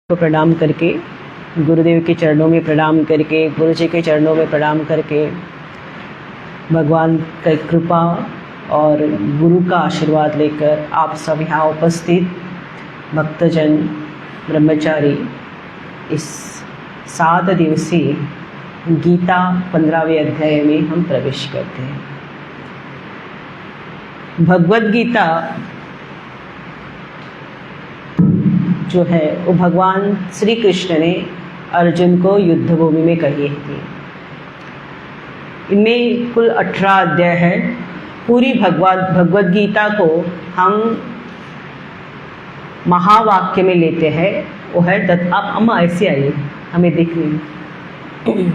को प्रणाम करके, गुरुदेव के चरणों में प्रणाम करके, गुरु जी के चरणों में प्रणाम करके, भगवान की कृपा और गुरु का आशीर्वाद लेकर आप सब यहाँ उपस्थित भक्तजन ब्रह्मचारी इस 7 दिवसीय गीता 15वें अध्याय में हम प्रवेश करते हैं। भगवद गीता जो है वो भगवान श्री कृष्ण ने अर्जुन को युद्ध भूमि में कही थी। इनमें कुल 18 अध्याय है। पूरी भगवद गीता को हम महावाक्य में लेते हैं। वो है आप अम्मा ऐसे आइए, हमें दिख नहीं,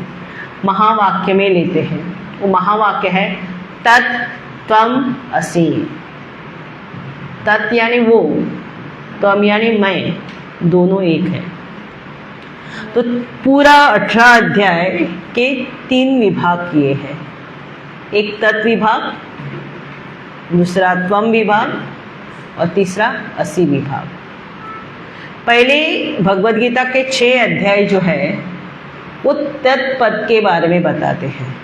महावाक्य में लेते हैं। वो महावाक्य है तत् त्वम असि। तत् यानी वो, त्वम यानी मैं, दोनों एक है। तो पूरा 18 अध्याय के 3 विभाग किए हैं। एक तत् विभाग, दूसरा त्वम विभाग और तीसरा असि विभाग। पहले भगवद गीता के 6 अध्याय जो है वो तत्पद के बारे में बताते हैं।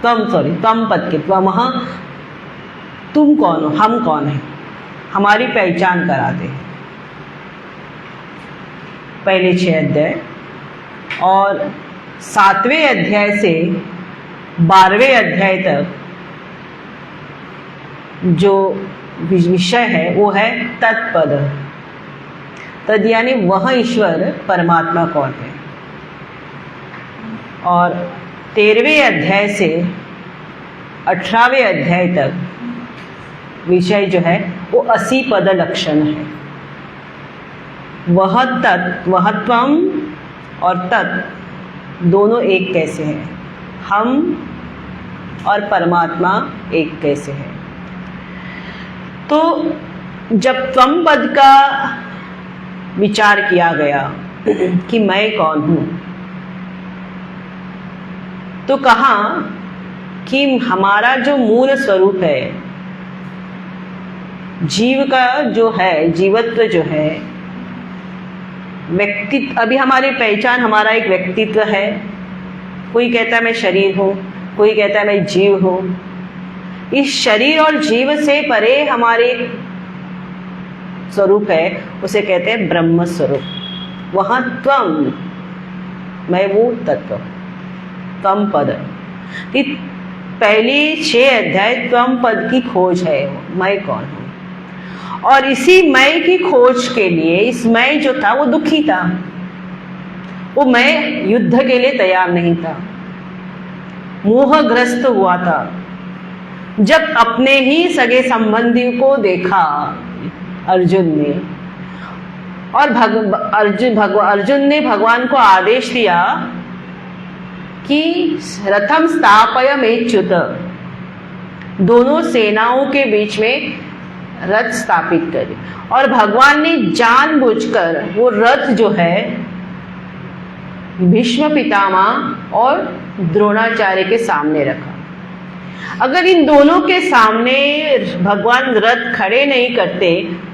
त्वम पद के, त्वम तुम कौन हो, हम कौन है, हमारी पहचान कराते हैं। पहले 6 अध्याय और 7वें अध्याय से 12वें अध्याय तक जो विषय है वो है तत्पद। तद यानी वह ईश्वर परमात्मा कौन है। और 13वें अध्याय से 18वें अध्याय तक विषय जो है वो 80 पद लक्षण है। वह तत्, वह त्वम और तत् दोनों एक कैसे हैं, हम और परमात्मा एक कैसे है। तो जब त्वम पद का विचार किया गया कि मैं कौन हूँ, तो कहा कि हमारा जो मूल स्वरूप है, जीव का जो है, जीवत्व जो है, व्यक्तित्व, अभी हमारी पहचान, हमारा एक व्यक्तित्व है। कोई कहता है मैं शरीर हूँ, कोई कहता है मैं जीव हूँ। इस शरीर और जीव से परे हमारे स्वरूप है, उसे कहते हैं ब्रह्म स्वरूप। वहाँ त्वम, मैं वो तत्व, त्वम पद। पहली 6 अध्याय त्वम पद की खोज है, मैं कौन हूँ। और इसी मैं की खोज के लिए, इस मैं जो था वो दुखी था, वो मैं युद्ध के लिए तैयार नहीं था, मोहग्रस्त हुआ था। जब अपने ही सगे संबंधी को देखा अर्जुन ने, और अर्जुन ने भगवान को आदेश दिया कि रथम स्थापय मेच्युत, दोनों सेनाओं के बीच में रथ स्थापित करे। और भगवान ने जानबूझकर वो रथ जो है भीष्म पितामह और द्रोणाचार्य के सामने रखा। अगर इन दोनों के सामने भगवान रथ खड़े नहीं करते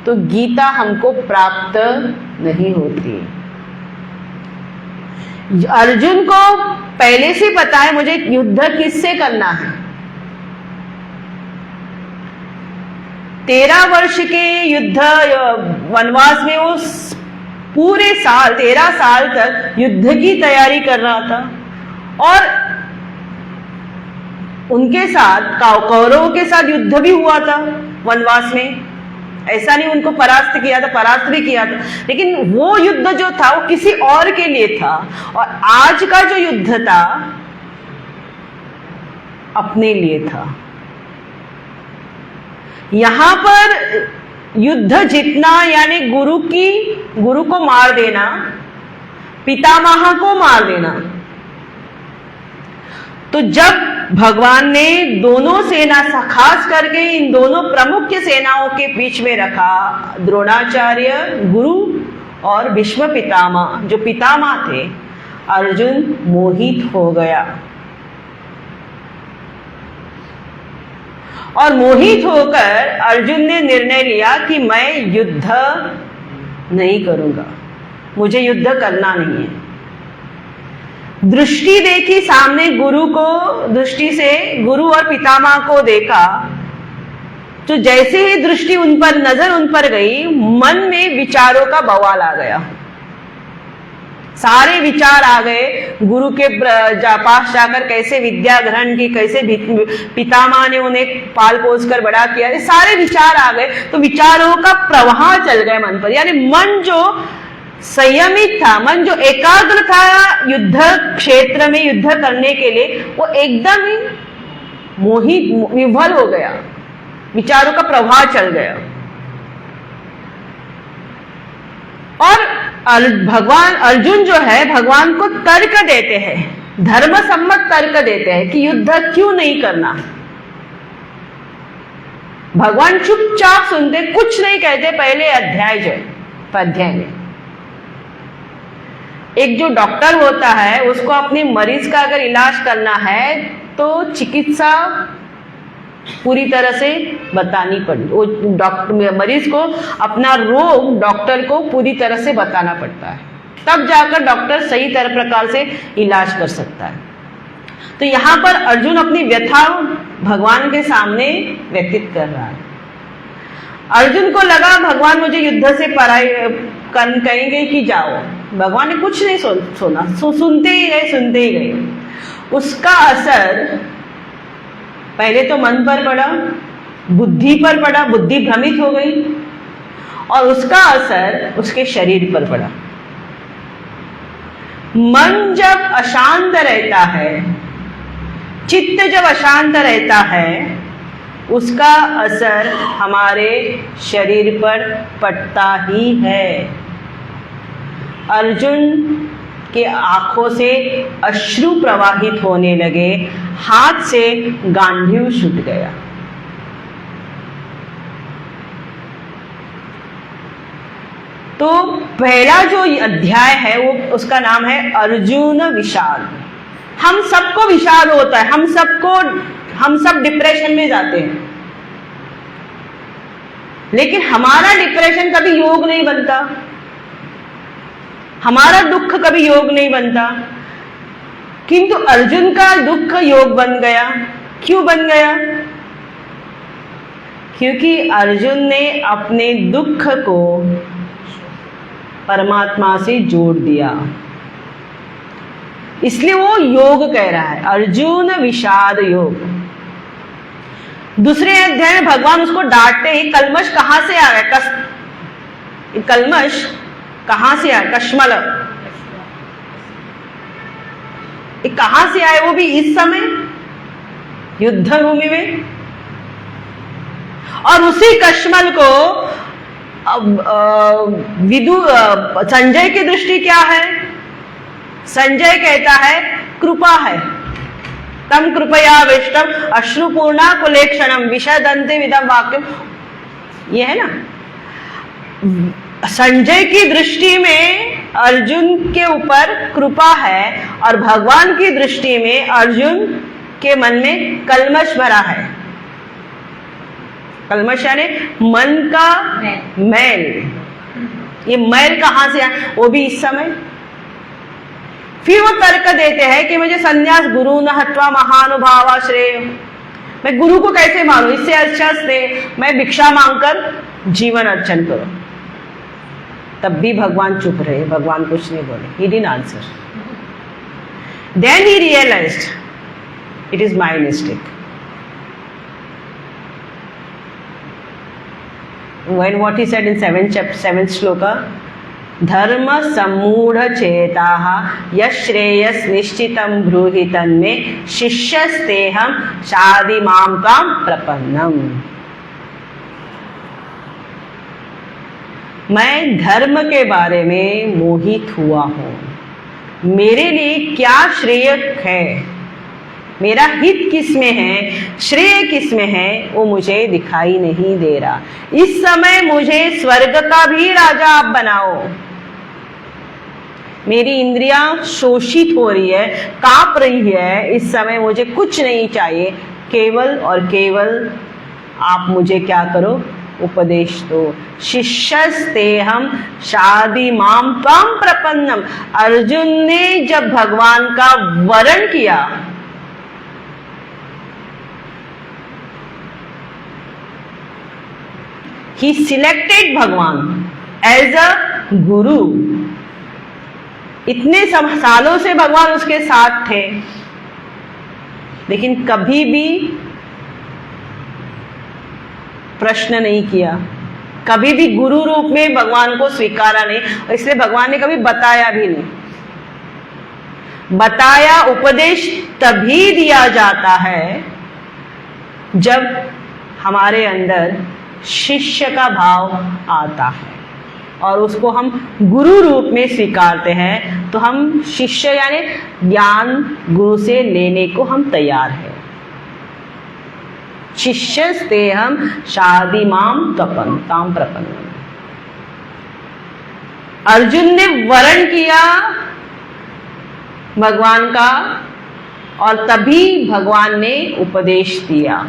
तो गीता हमको प्राप्त नहीं होती। अर्जुन को पहले से पता है मुझे युद्ध किससे करना है। 13 वर्ष के युद्ध वनवास में वो पूरे साल, 13 साल तक युद्ध की तैयारी कर रहा था। और उनके साथ, कौरवों के साथ युद्ध भी हुआ था वनवास में। ऐसा नहीं उनको परास्त किया था, परास्त भी किया था, लेकिन वो युद्ध जो था वो किसी और के लिए था। और आज का जो युद्ध था अपने लिए था। यहाँ पर युद्ध जीतना यानी गुरु को मार देना, पितामह को मार देना। तो जब भगवान ने दोनों सेना, खास करके इन दोनों प्रमुख सेनाओं के बीच में रखा, द्रोणाचार्य गुरु और भीष्म पितामह जो पितामह थे, अर्जुन मोहित हो गया। और मोहित होकर अर्जुन ने निर्णय लिया कि मैं युद्ध नहीं करूंगा, मुझे युद्ध करना नहीं है। दृष्टि देखी सामने गुरु को, दृष्टि से गुरु और पितामह को देखा, तो जैसे ही दृष्टि उन पर, नजर उन पर गई, मन में विचारों का बवाल आ गया। सारे विचार आ गए, गुरु के पास जाकर कैसे विद्या ग्रहण की, कैसे पितामह ने उन्हें पाल पोस कर बड़ा किया, ये सारे विचार आ गए। तो विचारों का प्रवाह चल गया मन पर, यानी मन जो संयमित था, मन जो एकाग्र था युद्ध क्षेत्र में युद्ध करने के लिए, वो एकदम ही मोहित विभल हो गया, विचारों का प्रवाह चल गया। और भगवान अर्जुन जो है भगवान को तर्क देते हैं, धर्म सम्मत तर्क देते हैं कि युद्ध क्यों नहीं करना। भगवान चुपचाप सुनते, कुछ नहीं कहते। पहले अध्याय में एक जो डॉक्टर होता है उसको अपने मरीज का अगर इलाज करना है तो चिकित्सा पूरी तरह से बतानी पड़ी, वो डॉक्टर मरीज को अपना रोग डॉक्टर को पूरी तरह से बताना पड़ता है, तब जाकर डॉक्टर सही तरह प्रकार से इलाज कर सकता है। तो यहाँ पर अर्जुन अपनी व्यथा भगवान के सामने व्यतीत कर रहा है। अर्जुन को लगा भगवान मुझे युद्ध से कहेंगे कि जाओ, भगवान ने कुछ नहीं सुना, सुनते ही गए। उसका असर पहले तो मन पर पड़ा, बुद्धि पर पड़ा, बुद्धि भ्रमित हो गई, और उसका असर उसके शरीर पर पड़ा। मन जब अशांत रहता है, चित्त जब अशांत रहता है, उसका असर हमारे शरीर पर पड़ता ही है। अर्जुन के आंखों से अश्रु प्रवाहित होने लगे, हाथ से गांडीव छूट गया। तो पहला जो अध्याय है वो उसका नाम है अर्जुन विषाद। हम सबको विषाद होता है, हम सब डिप्रेशन में जाते हैं, लेकिन हमारा डिप्रेशन कभी योग नहीं बनता, हमारा दुख कभी योग नहीं बनता। किंतु अर्जुन का दुख योग बन गया। क्यों बन गया? क्योंकि अर्जुन ने अपने दुख को परमात्मा से जोड़ दिया, इसलिए वो योग कह रहा है, अर्जुन विषाद योग। दूसरे अध्याय में भगवान उसको डांटते ही, कलमश कहां से आ गया, कलमश कहां से आया, कश्मल कहां से आए, वो भी इस समय युद्ध भूमि में। और उसी कश्मल को संजय की दृष्टि क्या है? संजय कहता है कृपा है, तम कृपया विष्टम अश्रुपूर्णा कुलेक्षणम विषदन्ते विदम वाक्यम, ये है ना। संजय की दृष्टि में अर्जुन के ऊपर कृपा है, और भगवान की दृष्टि में अर्जुन के मन में कलमश भरा है। कलमश यानी मन का मैल। ये मैल कहां से आया? वो भी इस समय। फिर वो तर्क देते हैं कि मुझे संन्यास गुरु न हत्वा महानुभावा श्रेय, मैं गुरु को कैसे मानूं, इससे अच्छा से मैं भिक्षा मांगकर जीवन अर्चन करूं। तब भी भगवान चुप रहे, भगवान कुछ नहीं बोले, he didn't answer. Then he realized it is my mistake. When what he said in 7th shloka, धर्म सम्मूढ़ चेताः यश्रेयस निश्चितं ब्रूहि तन्मे शिष्यस्तेहं शादि मां त्वां प्रपन्नम। मैं धर्म के बारे में मोहित हुआ हूं, मेरे लिए क्या श्रेय है, मेरा हित किसमें है, श्रेय किसमें है, वो मुझे दिखाई नहीं दे रहा। इस समय मुझे स्वर्ग का भी राजा आप बनाओ। मेरी इंद्रियां शोषित हो रही है, कांप रही है, इस समय मुझे कुछ नहीं चाहिए, केवल और केवल आप मुझे क्या करो, उपदेश दो। शिष्यस्ते हम शादी माम त्वाम प्रपन्नम। अर्जुन ने जब भगवान का वरण किया, he selected भगवान एज अ गुरु। इतने सालों से भगवान उसके साथ थे, लेकिन कभी भी प्रश्न नहीं किया, कभी भी गुरु रूप में भगवान को स्वीकारा नहीं, इसलिए भगवान ने कभी बताया भी नहीं। बताया, उपदेश तभी दिया जाता है जब हमारे अंदर शिष्य का भाव आता है और उसको हम गुरु रूप में स्वीकारते हैं, तो हम शिष्य यानी ज्ञान गुरु से लेने को हम तैयार हैं। शिष्यस्ते हम शादी माम ताम प्रपन्नम। अर्जुन ने वरण किया भगवान का और तभी भगवान ने उपदेश दिया।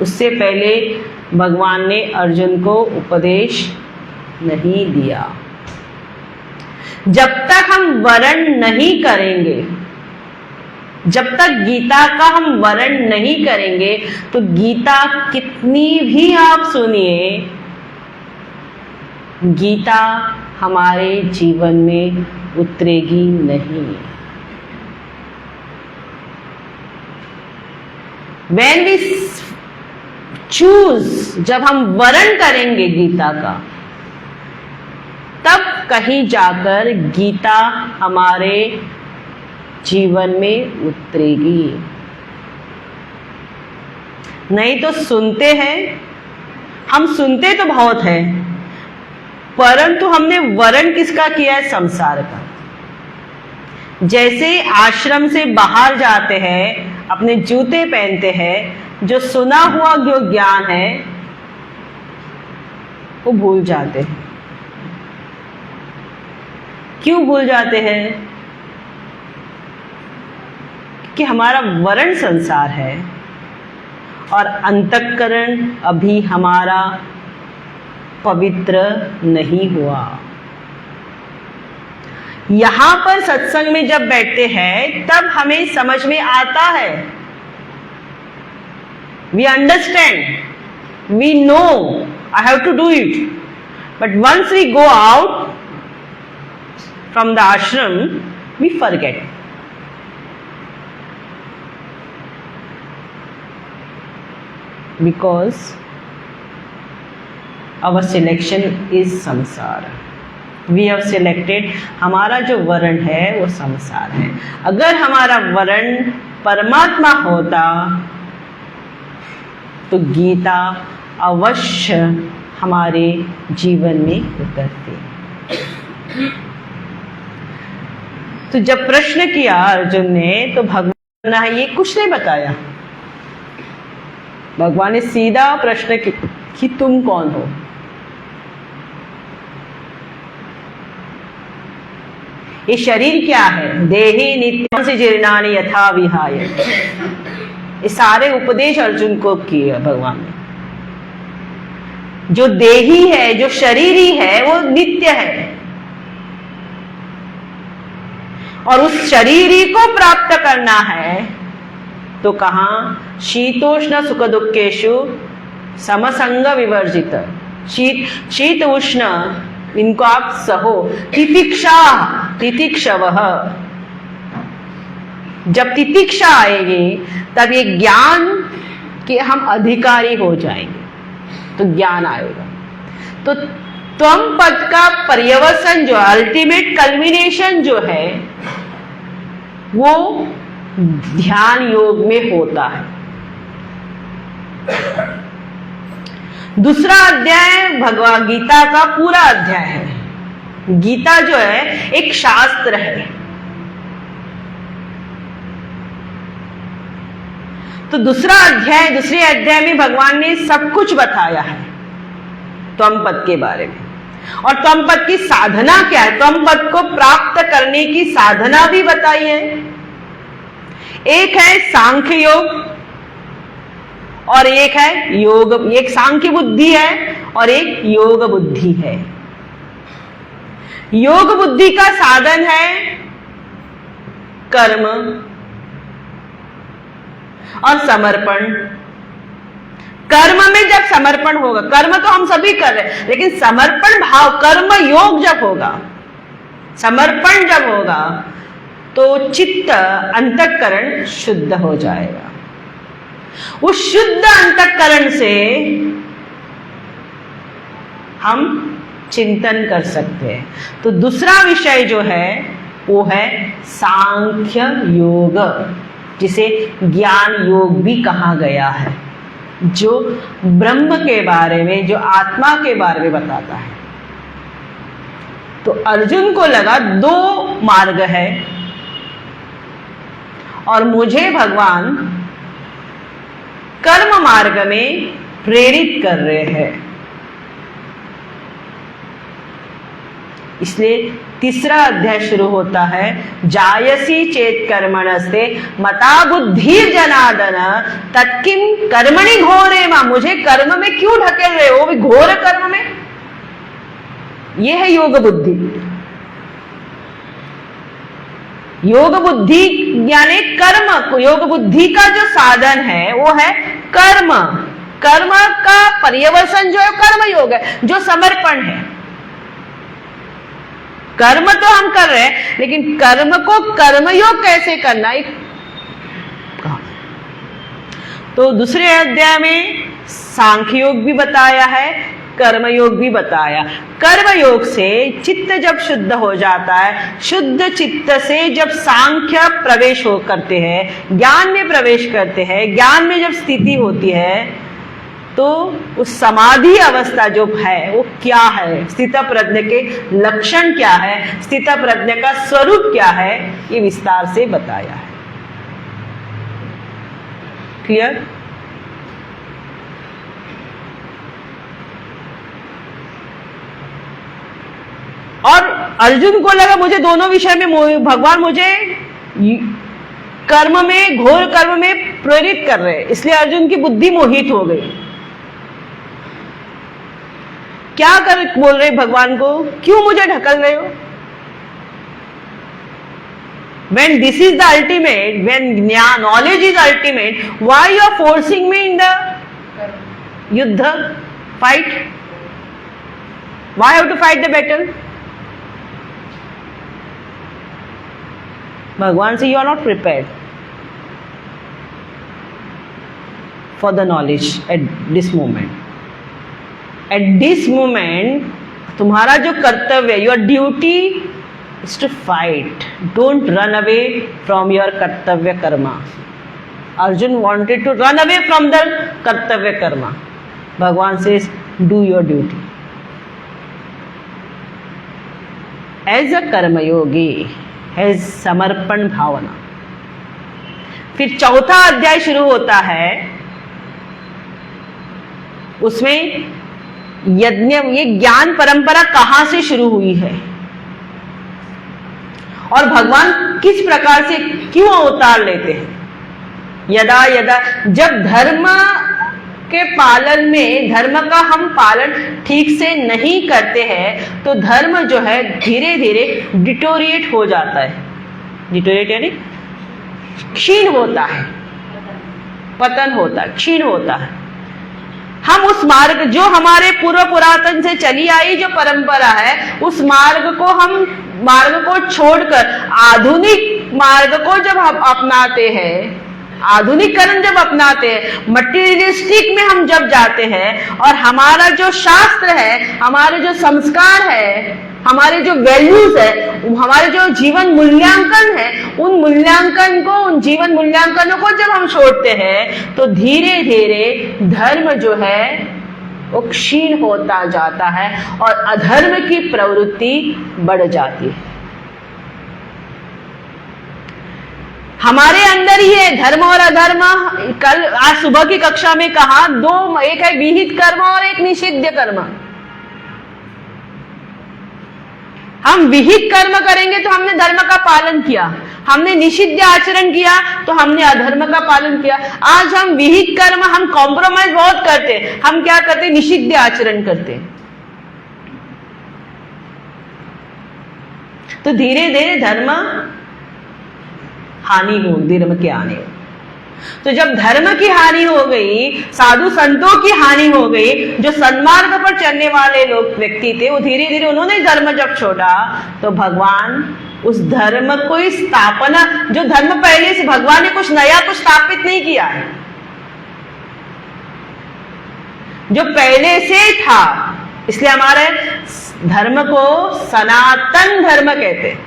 उससे पहले भगवान ने अर्जुन को उपदेश नहीं दिया। जब तक हम वरण नहीं करेंगे, जब तक गीता का हम वरण नहीं करेंगे, तो गीता कितनी भी आप सुनिए, गीता हमारे जीवन में उतरेगी नहीं। When we choose, जब हम वरण करेंगे गीता का, तब कहीं जाकर गीता हमारे जीवन में उतरेगी। नहीं तो सुनते हैं, हम सुनते तो बहुत हैं, परंतु हमने वरण किसका किया है? संसार का। जैसे आश्रम से बाहर जाते हैं, अपने जूते पहनते हैं, जो सुना हुआ जो ज्ञान है वो भूल जाते हैं। क्यों भूल जाते हैं? कि हमारा वरण संसार है और अंतःकरण अभी हमारा पवित्र नहीं हुआ। यहां पर सत्संग में जब बैठते हैं तब हमें समझ में आता है, we understand, we know I have to do it, but once we go out from the ashram we forget. Because our selection is samsara. We have selected, हमारा जो वर्ण है वो संसार है। अगर हमारा वर्ण परमात्मा होता तो गीता अवश्य हमारे जीवन में उतरती। तो जब प्रश्न किया अर्जुन ने, तो भगवान ने ये कुछ नहीं बताया। भगवान ने सीधा प्रश्न कि तुम कौन हो? ये शरीर क्या है? देहि नित्यं से जीर्णानि यथा विहाय। ये सारे उपदेश अर्जुन को किए भगवान ने। जो देही है, जो शरीरी है, वो नित्य है और उस शरीरी को प्राप्त करना है तो कहाँ? शीतोष्ण सुख दुखेषु समसंग विवर्जित। शीत उष्ण इनको आप सहो, तितिक्षा तितिक्षवः। जब तितिक्षा आएगी तब ये ज्ञान के हम अधिकारी हो जाएंगे, तो ज्ञान आएगा। तो त्वम पद का पर्यवसन जो अल्टीमेट कल्मिनेशन जो है वो ध्यान योग में होता है। दूसरा अध्याय भगवद गीता का पूरा अध्याय है। गीता जो है एक शास्त्र है। तो दूसरे अध्याय में भगवान ने सब कुछ बताया है त्वम पद के बारे में, और त्वम पद की साधना क्या है, त्वम पद को प्राप्त करने की साधना भी बताई है। एक है सांख्य योग और एक है योग, एक सांख्य बुद्धि है और एक योग बुद्धि है। योग बुद्धि का साधन है कर्म और समर्पण। कर्म में जब समर्पण होगा, कर्म तो हम सभी कर रहे हैं, लेकिन समर्पण भाव, कर्म योग जब होगा, समर्पण जब होगा, तो चित्त अंतःकरण शुद्ध हो जाएगा। उस शुद्ध अंतःकरण से हम चिंतन कर सकते हैं। तो दूसरा विषय जो है वो है सांख्य योग, जिसे ज्ञान योग भी कहा गया है, जो ब्रह्म के बारे में, जो आत्मा के बारे में बताता है। तो अर्जुन को लगा दो मार्ग है और मुझे भगवान कर्म मार्ग में प्रेरित कर रहे हैं। इसलिए तीसरा अध्याय शुरू होता है, जायसी चेत कर्मणस्ते मता बुद्धि जनार्दन तत्किं कर्मणि घोरे मां। मुझे कर्म में क्यों ढकेल रहे हो, वो भी घोर कर्म में। यह है योग बुद्धि। योग बुद्धि यानी कर्म, योग बुद्धि का जो साधन है वो है कर्म। कर्म का पर्यवसन जो है कर्म योग है, जो समर्पण है। कर्म तो हम कर रहे हैं, लेकिन कर्म को कर्मयोग कैसे करना है। तो दूसरे अध्याय में सांख्य योग भी बताया है, कर्मयोग भी बताया। कर्मयोग से चित्त जब शुद्ध हो जाता है, शुद्ध चित्त से जब सांख्य प्रवेश हो करते हैं, ज्ञान में प्रवेश करते हैं, ज्ञान में जब स्थिति होती है, तो उस समाधि अवस्था जो है वो क्या है, स्थित प्रज्ञ के लक्षण क्या है, स्थित प्रज्ञ का स्वरूप क्या है, ये विस्तार से बताया है। क्लियर? और अर्जुन को लगा मुझे दोनों विषय में भगवान मुझे कर्म में, घोर कर्म में प्रेरित कर रहे हैं, इसलिए अर्जुन की बुद्धि मोहित हो गई। क्या कर बोल रहे भगवान को, क्यों मुझे ढकल रहे हो? When this is the ultimate, when knowledge is ultimate, why you are forcing me in the yuddha fight? Why I have to fight the battle? Bhagwan says you are not prepared for the knowledge at this moment. At this moment, तुम्हारा जो कर्तव्य, your duty is to fight. Don't run away from your kartavya karma. Arjun wanted to run away from the kartavya karma. Bhagwan says, do your duty. As a karma yogi, as समर्पण भावना। फिर चौथा अध्याय शुरू होता है, उसमें यज्ञ, ये ज्ञान परंपरा कहां से शुरू हुई है और भगवान किस प्रकार से क्यों अवतार लेते हैं। यदा यदा जब धर्म के पालन में, धर्म का हम पालन ठीक से नहीं करते हैं, तो धर्म जो है धीरे धीरे डिटोरिएट हो जाता है। डिटोरिएट यानी क्षीण होता है, पतन होता है, क्षीण होता है। हम उस मार्ग जो हमारे पूर्व पुरातन से चली आई जो परंपरा है, उस मार्ग को छोड़कर आधुनिक मार्ग को जब हम अपनाते हैं, आधुनिकरण जब अपनाते हैं, मटीरियलिस्टिक में हम जब जाते हैं, और हमारा जो शास्त्र है, हमारे जो संस्कार है, हमारे जो वैल्यूज है, हमारे जो जीवन मूल्यांकन है, उन मूल्यांकन को, उन जीवन मूल्यांकनों को जब हम छोड़ते हैं, तो धीरे धीरे धर्म जो है वो क्षीण होता जाता है और अधर्म की प्रवृत्ति बढ़ जाती है। हमारे अंदर ही है धर्म और अधर्म। कल आज सुबह की कक्षा में कहा, दो, एक है विहित कर्म और एक निषिद्ध कर्म। हम विहित कर्म करेंगे तो हमने धर्म का पालन किया, हमने निषिद्ध आचरण किया तो हमने अधर्म का पालन किया। आज हम विहित कर्म, हम कॉम्प्रोमाइज बहुत करते, हम क्या करते, निषिद्ध आचरण करते। तो धीरे धीरे धर्म हानि हो, धर्म की हानि हो। तो जब धर्म की हानि हो गई, साधु संतों की हानि हो गई, जो सन्मार्ग पर चलने वाले लोग व्यक्ति थे, वो धीरे धीरे उन्होंने धर्म जब छोड़ा, तो भगवान उस धर्म को स्थापना, जो धर्म पहले से भगवान ने कुछ नया कुछ स्थापित नहीं किया है, जो पहले से था, इसलिए हमारे धर्म को सनातन धर्म कहते हैं।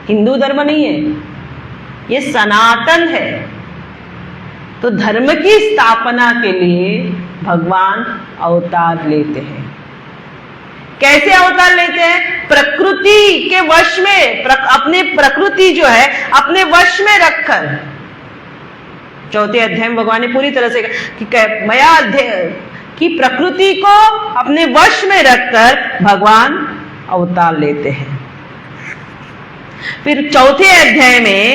हिंदू धर्म नहीं है, ये सनातन है। तो धर्म की स्थापना के लिए भगवान अवतार लेते हैं। कैसे अवतार लेते हैं? प्रकृति के वश में, अपने प्रकृति जो है अपने वश में रखकर। चौथे अध्याय में भगवान ने पूरी तरह से कि मया अध्याय की प्रकृति को अपने वश में रखकर भगवान अवतार लेते हैं। फिर चौथे अध्याय में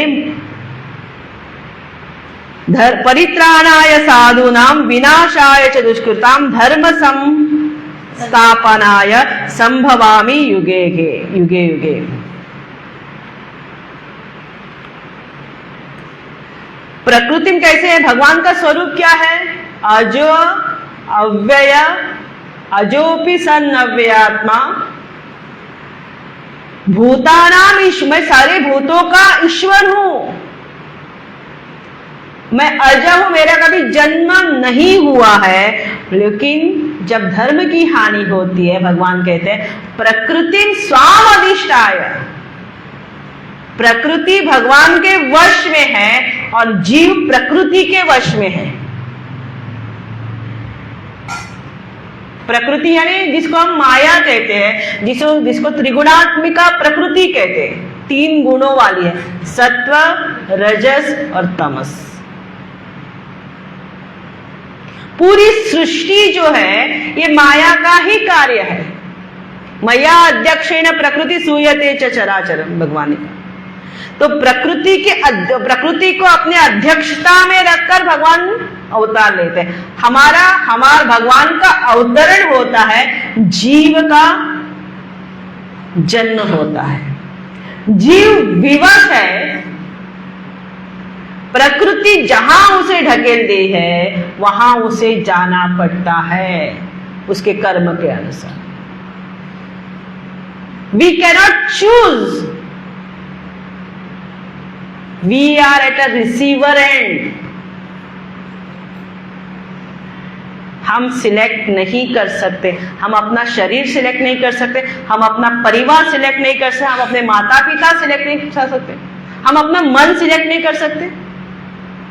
परित्राणाय साधूनां विनाशाय च दुष्कृतां धर्म संस्थापनाय संभवामि युगे युगे। प्रकृति में कैसे है? भगवान का स्वरूप क्या है? अजो अव्यय, अजोपि सन अव्ययात्मा, भूतानाम ईश्वर, मैं सारे भूतों का ईश्वर हूं, मैं अज हूं, मेरा कभी जन्म नहीं हुआ है। लेकिन जब धर्म की हानि होती है, भगवान कहते हैं प्रकृति स्वाम अधिष्ठाय, प्रकृति भगवान के वश में है और जीव प्रकृति के वश में है। प्रकृति यानी जिसको हम माया कहते हैं, जिसको त्रिगुणात्मिका प्रकृति कहते हैं, 3 गुणों वाली है, सत्व, रजस और तमस। पूरी सृष्टि जो है ये माया का ही कार्य है। मया अध्यक्षेण प्रकृति सूयते च चराचरम, भगवान ने। तो प्रकृति को अपने अध्यक्षता में रखकर भगवान अवतार लेते हैं। हमारा भगवान का अवतरण होता है, जीव का जन्म होता है। जीव विवश है, प्रकृति जहां उसे ढकेल दी है वहां उसे जाना पड़ता है उसके कर्म के अनुसार। We cannot choose. We are at a receiver end. हम सिलेक्ट नहीं कर सकते, हम अपना शरीर सिलेक्ट नहीं कर सकते, हम अपना परिवार सिलेक्ट नहीं कर सकते, हम अपने माता पिता सिलेक्ट नहीं कर सकते, हम अपना मन सिलेक्ट नहीं कर सकते।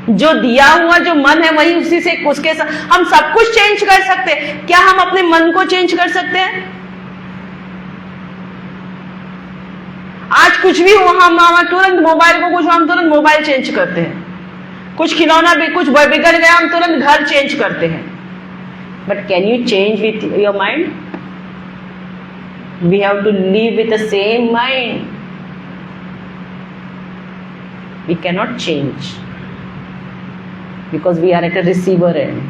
जो दिया हुआ जो मन है वही उसी से उसके साथ हम सब कुछ चेंज कर सकते हैं। क्या हम अपने मन को चेंज कर सकते हैं? आज कुछ भी हो, हम तुरंत मोबाइल को कुछ हम तुरंत मोबाइल चेंज करते हैं। कुछ खिलौना भी कुछ बिगड़ गया, हम तुरंत घर चेंज करते हैं। But can you change with your mind? We have to live with the same mind. We cannot change because we are at a receiver end.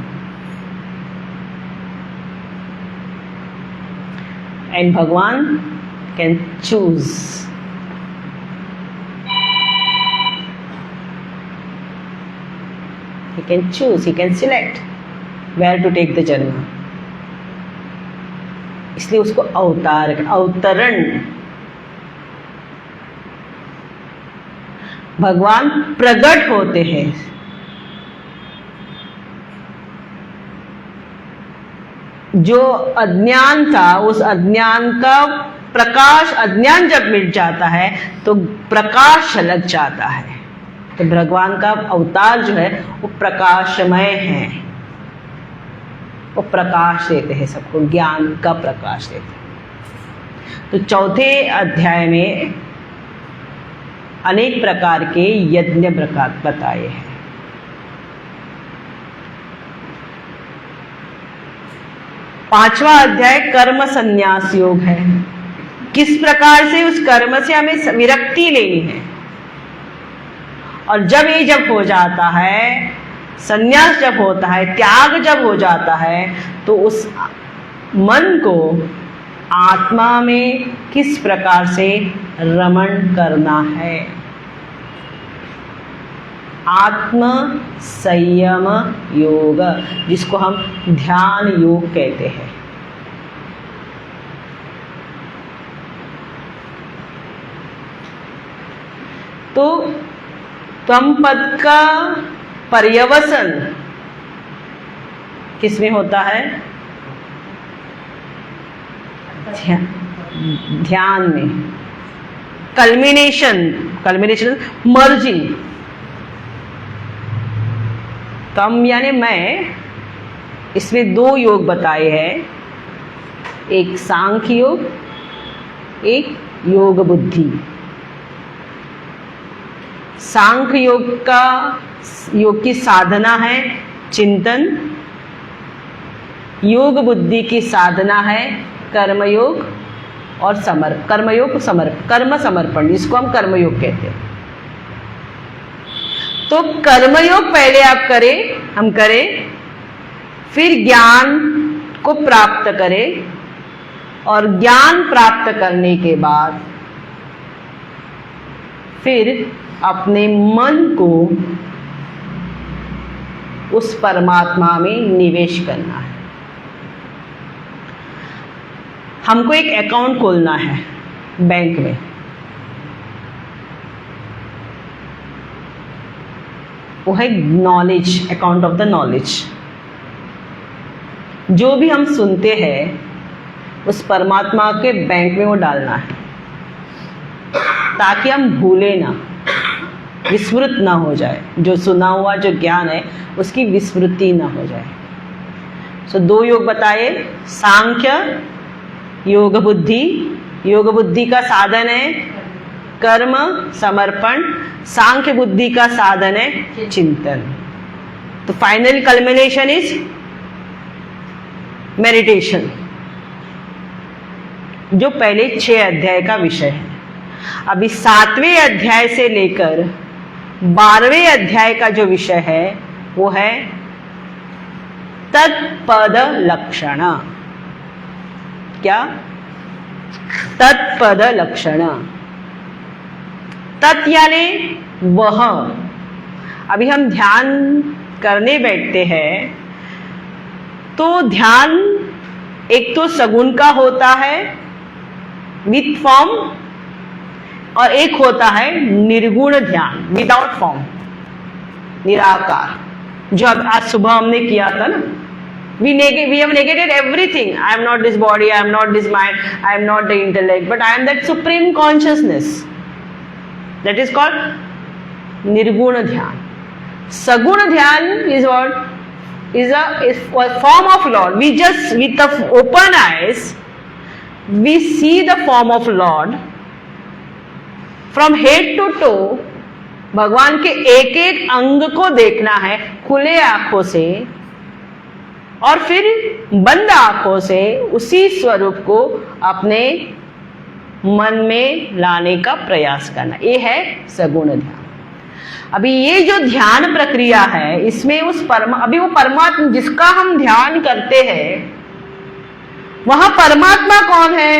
And Bhagwan can choose. He can choose, he can select where to take the janma. इसलिए उसको अवतरण। भगवान प्रकट होते हैं। जो अज्ञान था उस अज्ञान का प्रकाश, अज्ञान जब मिट जाता है तो प्रकाश झलक जाता है। तो भगवान का अवतार जो है वो प्रकाशमय है, वो प्रकाश देते हैं सबको, ज्ञान का प्रकाश देते हैं। तो चौथे अध्याय में अनेक प्रकार के यज्ञ बताए हैं। पांचवा अध्याय कर्म संन्यास योग है। किस प्रकार से उस कर्म से हमें विरक्ति लेनी है। और जब हो जाता है, संन्यास जब होता है, त्याग जब हो जाता है, तो उस मन को आत्मा में किस प्रकार से रमण करना है। आत्म संयम योग, जिसको हम ध्यान योग कहते हैं। तो त्वम पद का पर्यवसन किसमें होता है? ध्यान में। Culmination merging. तम यानी मैं, इसमें दो योग बताए हैं, एक सांख्य योग, एक योग बुद्धि। सांख्य योग की साधना है चिंतन, योग बुद्धि की साधना है कर्मयोग और कर्म समर्पण, जिसको हम कर्मयोग कहते हैं। तो कर्मयोग पहले हम करें, फिर ज्ञान को प्राप्त करें, और ज्ञान प्राप्त करने के बाद फिर अपने मन को उस परमात्मा में निवेश करना है। हमको एक अकाउंट खोलना है बैंक में। वो है knowledge, account of the knowledge. जो भी हम सुनते हैं उस परमात्मा के बैंक में वो डालना है, ताकि हम भूले ना, विस्मृत ना हो जाए। जो सुना हुआ जो ज्ञान है उसकी विस्मृति ना हो जाए। सो दो योग बताए, सांख्य योग बुद्धि का साधन है कर्म समर्पण, सांख्य बुद्धि का साधन है चिंतन। तो फाइनल कल्मिनेशन इज मेडिटेशन, जो पहले 6 अध्याय का विषय है। अभी 7वें अध्याय से लेकर 12वें अध्याय का जो विषय है वो है तत्पद लक्षण। क्या? तत्पद लक्षण। तत् यानी वह। अभी हम ध्यान करने बैठते हैं तो ध्यान एक तो सगुण का होता है विथ फॉर्म, और एक होता है निर्गुण ध्यान विदाउट फॉर्म, निराकार, जो आज सुबह हमने किया था ना। We have negated everything. I am not this body, I am not this mind, I am not the intellect, but I am that supreme consciousness. That is called nirguna dhyan. Saguna dhyan is what? Is a form of Lord. We just, with the open eyes, we see the form of Lord from head to toe. भगवान के एक एक अंग को देखना है खुले आंखों से, और फिर बंद आंखों से उसी स्वरूप को अपने मन में लाने का प्रयास करना। ये है सगुण ध्यान। अभी ये जो ध्यान प्रक्रिया है, इसमें अभी वो परमात्मा जिसका हम ध्यान करते हैं, वहां परमात्मा कौन है?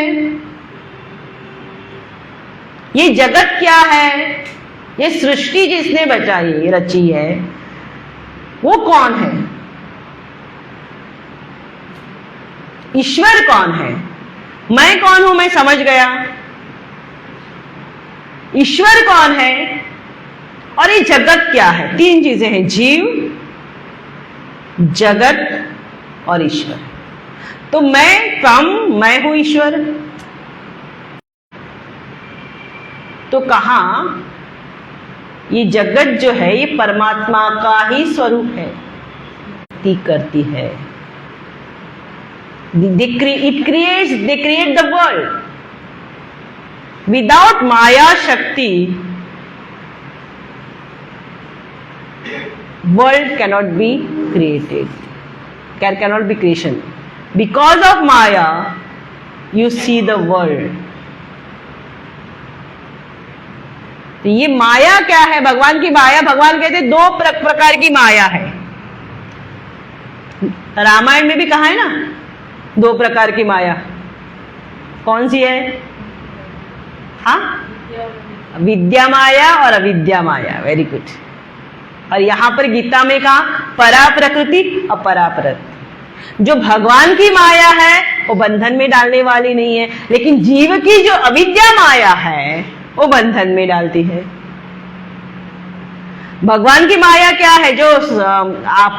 ये जगत क्या है? ये सृष्टि जिसने रची है वो कौन है? ईश्वर कौन है? मैं कौन हूं? मैं समझ गया। ईश्वर कौन है? और ये जगत क्या है? 3 चीजें हैं, जीव, जगत और ईश्वर। तो मैं हूं ईश्वर। तो कहां ये जगत जो है ये परमात्मा का ही स्वरूप है, करती है। They create the world. Without Maya Shakti, world cannot be created. There cannot be creation. Because of Maya, you see the world. ये माया क्या है? भगवान की माया, भगवान कहते हैं 2 प्रकार की माया है। रामायण में भी कहा है ना 2 प्रकार की माया। कौन सी है? हाँ, विद्या माया और अविद्या माया। Very good. और यहां पर गीता में कहा परा प्रकृति अपरा प्रकृति। जो भगवान की माया है वो बंधन में डालने वाली नहीं है, लेकिन जीव की जो अविद्या माया है वो बंधन में डालती है। भगवान की माया क्या है? जो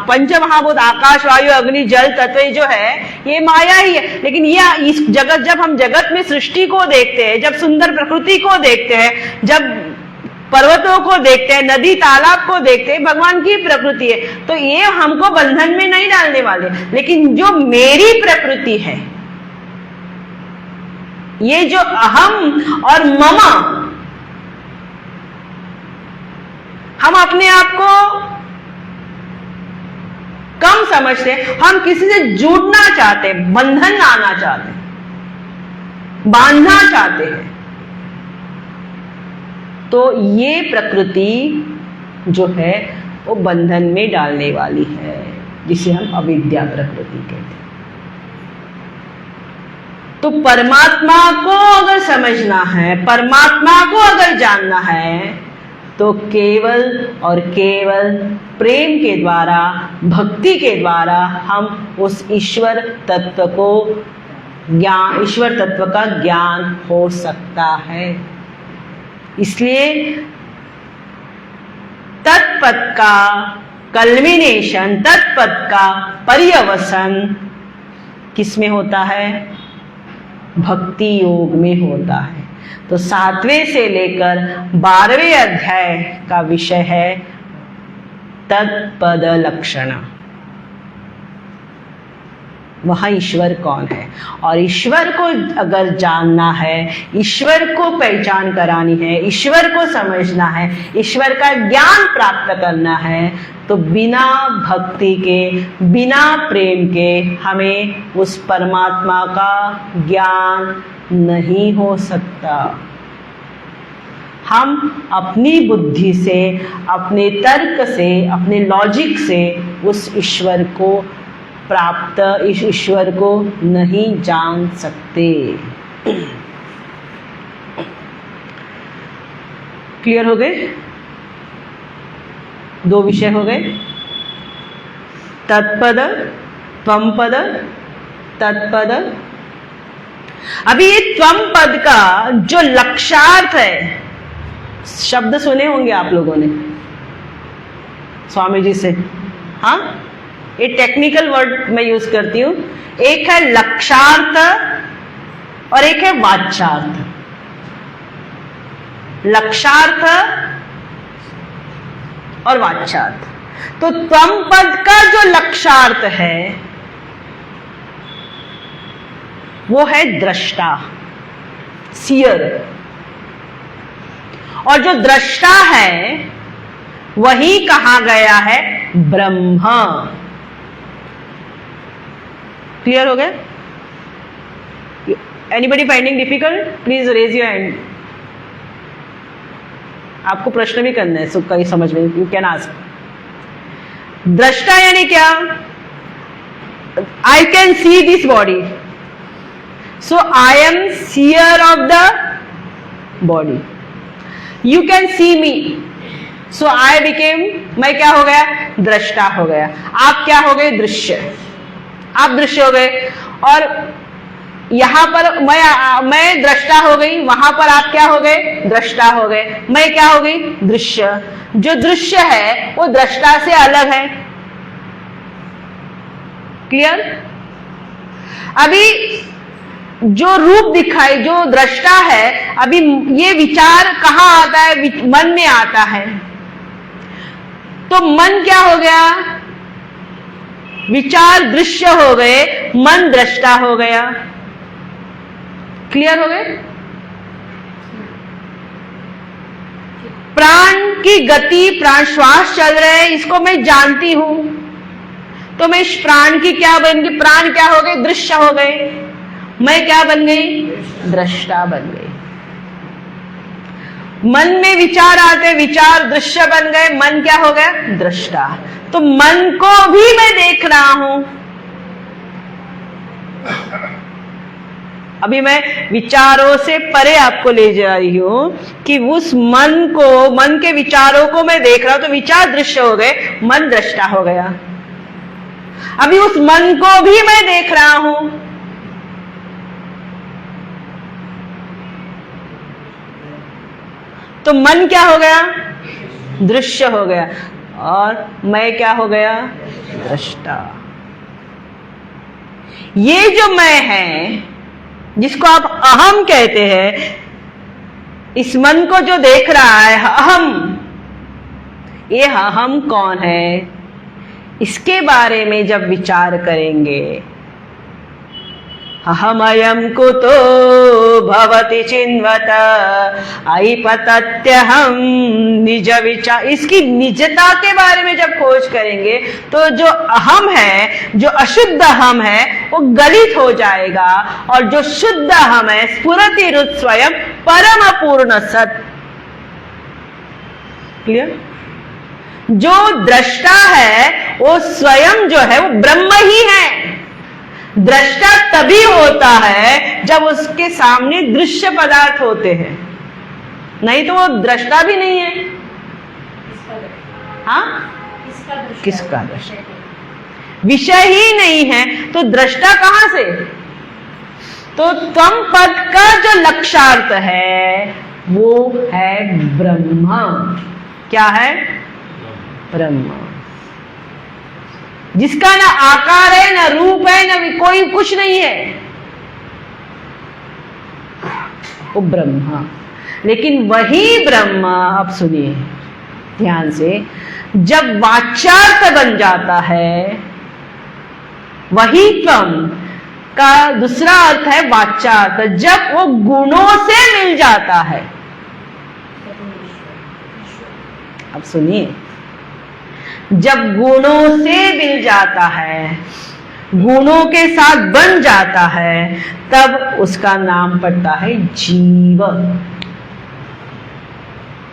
पंच महाभूत आकाश वायु अग्नि जल तत्व जो है ये माया ही है। लेकिन ये इस जगत, जब हम जगत में सृष्टि को देखते हैं, जब सुंदर प्रकृति को देखते हैं, जब पर्वतों को देखते हैं, नदी तालाब को देखते हैं, भगवान की प्रकृति है, तो ये हमको बंधन में नहीं डालने वाले। लेकिन जो मेरी प्रकृति है, ये जो अहम और ममा, हम अपने आप को कम समझते हैं, हम किसी से जुड़ना चाहते हैं, बंधन आना चाहते हैं, बांधना चाहते हैं। तो ये प्रकृति जो है वो बंधन में डालने वाली है, जिसे हम अविद्या प्रकृति कहते हैं। तो परमात्मा को अगर समझना है, परमात्मा को अगर जानना है, तो केवल और केवल प्रेम के द्वारा, भक्ति के द्वारा हम उस ईश्वर तत्व को ज्ञान, ईश्वर तत्व का ज्ञान हो सकता है। इसलिए तत्पद का कल्मिनेशन, तत्पद का पर्यवसन किसमें होता है? भक्ति योग में होता है। तो 7वें से लेकर 12वें अध्याय का विषय है तत्पद लक्षण। वह ईश्वर कौन है, और ईश्वर को अगर जानना है, ईश्वर को पहचान करानी है, ईश्वर को समझना है, ईश्वर का ज्ञान प्राप्त करना है, तो बिना भक्ति के, बिना प्रेम के हमें उस परमात्मा का ज्ञान नहीं हो सकता। हम अपनी बुद्धि से, अपने तर्क से, अपने लॉजिक से उस ईश्वर को प्राप्त, इस ईश्वर को नहीं जान सकते। क्लियर हो गए? 2 विषय हो गए, तत्पद, त्वम पद, तत्पद। अभी ये त्वम पद का जो लक्षार्थ है, शब्द सुने होंगे आप लोगों ने स्वामी जी से। हाँ, ये टेक्निकल वर्ड मैं यूज करती हूं। एक है लक्षार्थ और एक है वाच्यार्थ। लक्षार्थ और वाच्यार्थ। तो त्वम पद का जो लक्षार्थ है वो है दृष्टा, सीयर। और जो दृष्टा है वही कहा गया है ब्रह्म। क्लियर हो गया? Anybody finding difficult? Please raise your hand. आपको प्रश्न भी करना है, सबका समझ में, यू कैन आस्क। दृष्टा यानी क्या? I can see this body, so I am seer of the body. You can see me, so I became, मैं क्या हो गया? दृष्टा हो गया। आप क्या हो गए? दृश्य। आप दृश्य हो गए। और यहां पर मैं दृष्टा हो गई, वहां पर आप क्या हो गए? दृष्टा हो गए। मैं क्या हो गई? दृश्य। जो दृश्य है वो दृष्टा से अलग है। क्लियर? अभी जो रूप दिखाई, जो दृष्टा है, अभी ये विचार कहां आता है? मन में आता है। तो मन क्या हो गया? विचार दृश्य हो गए, मन दृष्टा हो गया। क्लियर हो गए? प्राण की गति, प्राण श्वास चल रहे हैं, इसको मैं जानती हूं, तो मैं इस प्राण की क्या बन गई? प्राण क्या हो गए? दृश्य हो गए। मैं क्या बन गई? दृष्टा बन गई। मन में विचार आते, विचार दृश्य बन गए, मन क्या हो गया? दृष्टा। तो मन को भी मैं देख रहा हूं। अभी मैं विचारों से परे आपको ले जा रही हूं कि उस मन को, मन के विचारों को मैं देख रहा हूं, तो विचार दृश्य हो गए, मन दृष्टा हो गया। अभी उस मन को भी मैं देख रहा हूं। तो मन क्या हो गया? दृश्य हो गया, और मैं क्या हो गया? दृष्टा। ये जो मैं है, जिसको आप अहम कहते हैं, इस मन को जो देख रहा है अहम, ये अहम कौन है? इसके बारे में जब विचार करेंगे, अहमयं कुतो भवति चिन्वत ऐपतत्यहं निज विचार, इसकी निजता के बारे में जब खोज करेंगे तो जो अहम है, जो अशुद्ध अहम है, वो गलित हो जाएगा, और जो शुद्ध अहम है, स्फुरति रुत स्वयं परम पूर्ण सत। क्लियर? जो दृष्टा है वो स्वयं जो है वो ब्रह्म ही है। दृष्टा तभी होता है जब उसके सामने दृश्य पदार्थ होते हैं, नहीं तो वो दृष्टा भी नहीं है। हाँ, किसका दृष्टा? विषय ही नहीं है तो दृष्टा कहां से? तो त्वम पद का जो लक्ष्यार्थ है वो है ब्रह्म। क्या है? ब्रह्म, जिसका ना आकार है, ना रूप है, ना कोई कुछ नहीं है, वो ब्रह्म। लेकिन वही ब्रह्म, अब सुनिए ध्यान से, जब वाच्यार्थ बन जाता है, वही त्वम का दूसरा अर्थ है वाच्यार्थ, जब वो गुणों से मिल जाता है। अब सुनिए, जब गुणों से मिल जाता है, गुणों के साथ बन जाता है, तब उसका नाम पड़ता है जीव।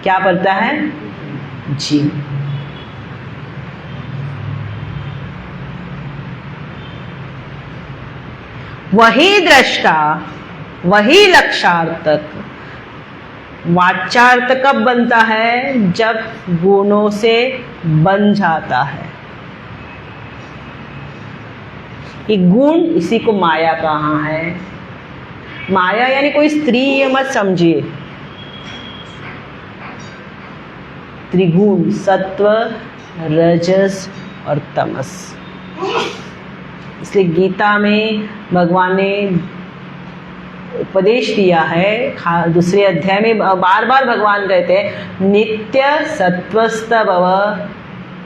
क्या पड़ता है? जीव। वही दृष्टा, वही लक्ष्यार्थक, वाच्यार्थ कब बनता है? जब गुणों से बन जाता है। ये गुण, इसी को माया कहा है। माया यानी कोई स्त्री, ये मत समझिए। त्रिगुण, सत्व, रजस और तमस। इसलिए गीता में भगवान ने उपदेश दिया है, दूसरे अध्याय में बार बार भगवान कहते हैं, नित्य सत्वस्थ भव,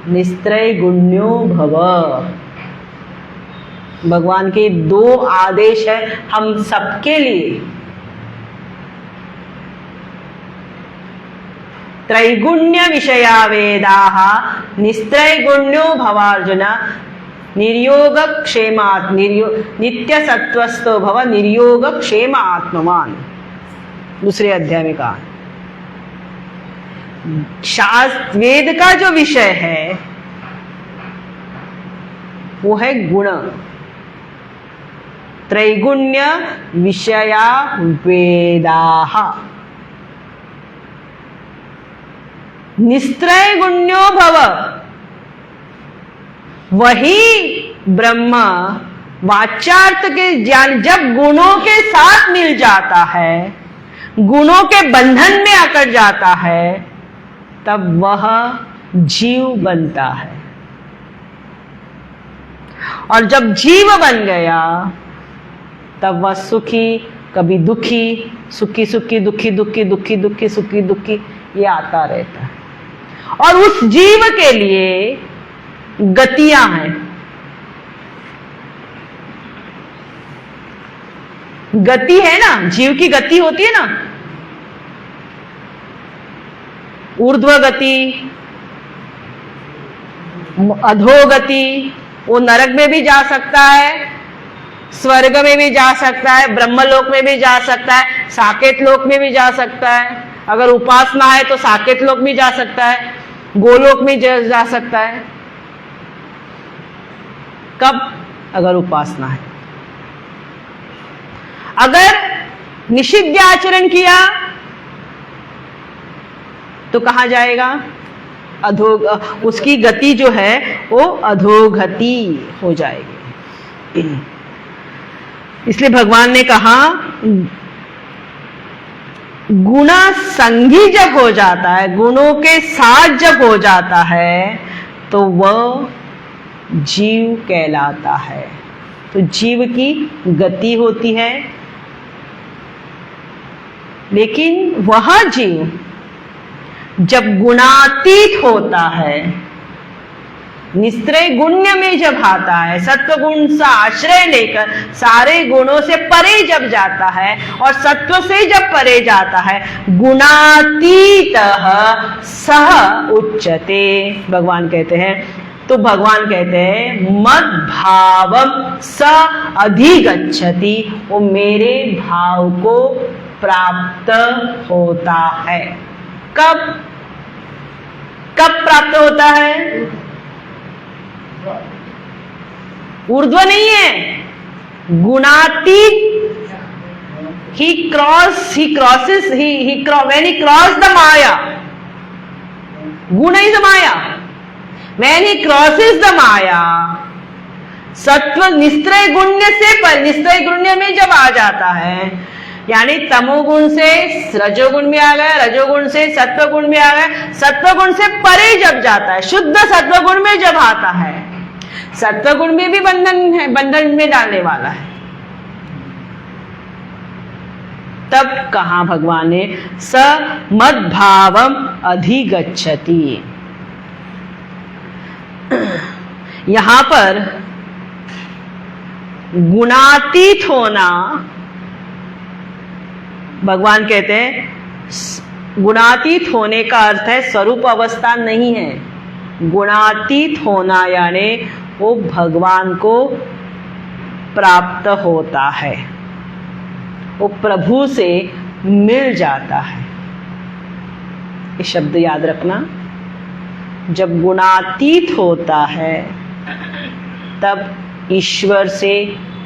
निस्त्रय गुण्यो भव। भगवान के दो आदेश है हम सबके लिए। त्रैगुण्य विषया वेदाः निस्त्रय गुण्यो भवार्जुन, निर्योग क्षेमात् नित्य सत्वस्थो भव, निर्योग क्षेम आत्मवान। दूसरे अध्याय में कहा। शास्त्र वेद का जो विषय है वो है गुण। त्रैगुण्य विषया वेदाः, निस्त्रय गुण्यो भव, वही ब्रह्म वाच्यार्थ के ज्ञान जब गुणों के साथ मिल जाता है, गुणों के बंधन में आकर जाता है, तब वह जीव बनता है। और जब जीव बन गया तब वह सुखी, कभी दुखी, सुखी सुखी, दुखी दुखी, दुखी दुखी, सुखी दुखी, ये आता रहता है। और उस जीव के लिए गतियां हैं। गति है ना, जीव की गति होती है ना, ऊर्ध्व गति, अधोगति। वो नरक में भी जा सकता है, स्वर्ग में भी जा सकता है, ब्रह्मलोक में भी जा सकता है, साकेत लोक में भी जा सकता है। अगर उपासना है तो साकेत लोक में जा सकता है, गोलोक में जा सकता है। कब? अगर उपासना है। अगर निषिद्ध आचरण किया तो कहां जाएगा? उसकी गति जो है वो अधोगति हो जाएगी। इसलिए भगवान ने कहा गुणा संगी जब हो जाता है, गुणों के साथ जब हो जाता है तो वह जीव कहलाता है। तो जीव की गति होती है, लेकिन वह जीव जब गुणातीत होता है, निस्त्रय गुण्य में जब आता है, सत्व गुण सा आश्रय लेकर सारे गुणों से परे जब जाता है और सत्व से जब परे जाता है, गुणातीत सह उच्चते, भगवान कहते हैं। तो भगवान कहते हैं मद भावम स अधिगच्छति, वो मेरे भाव को प्राप्त होता है। कब? कब प्राप्त होता है? ऊर्ध्व नहीं है, गुणातीत। when he crossed the Maya, गुण is the Maya. When he crosses the Maya, सत्व निस्त्रय गुण्य से पर निस्त्रय गुण्य में जब आ जाता है, यानी तमोगुण से रजोगुण में आ गया, रजोगुण से सत्वगुण में आ गया, सत्वगुण से परे जब जाता है, शुद्ध सत्वगुण में जब आता है, सत्वगुण में भी बंधन है, बंधन में डालने वाला है। तब कहा भगवान ने स मद्भावम अधिगच्छति। यहां पर गुणातीत होना, भगवान कहते हैं गुणातीत होने का अर्थ है स्वरूप अवस्था नहीं है। गुणातीत होना यानी वो भगवान को प्राप्त होता है, वो प्रभु से मिल जाता है। ये शब्द याद रखना, जब गुणातीत होता है तब ईश्वर से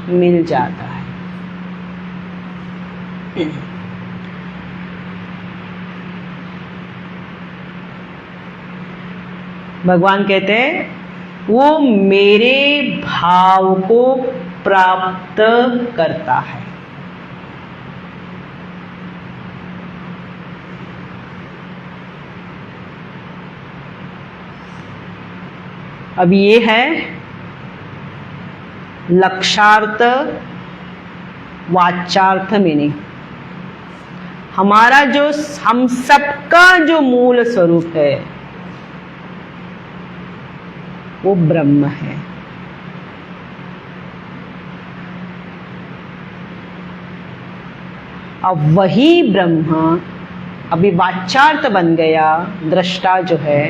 मिल जाता है। भगवान कहते हैं वो मेरे भाव को प्राप्त करता है। अब ये है लक्षार्थ वाच्यार्थ मीनिंग। हमारा जो हम सबका जो मूल स्वरूप है वो ब्रह्म है। अब वही ब्रह्म अभी वाच्यार्थ बन गया, दृष्टा जो है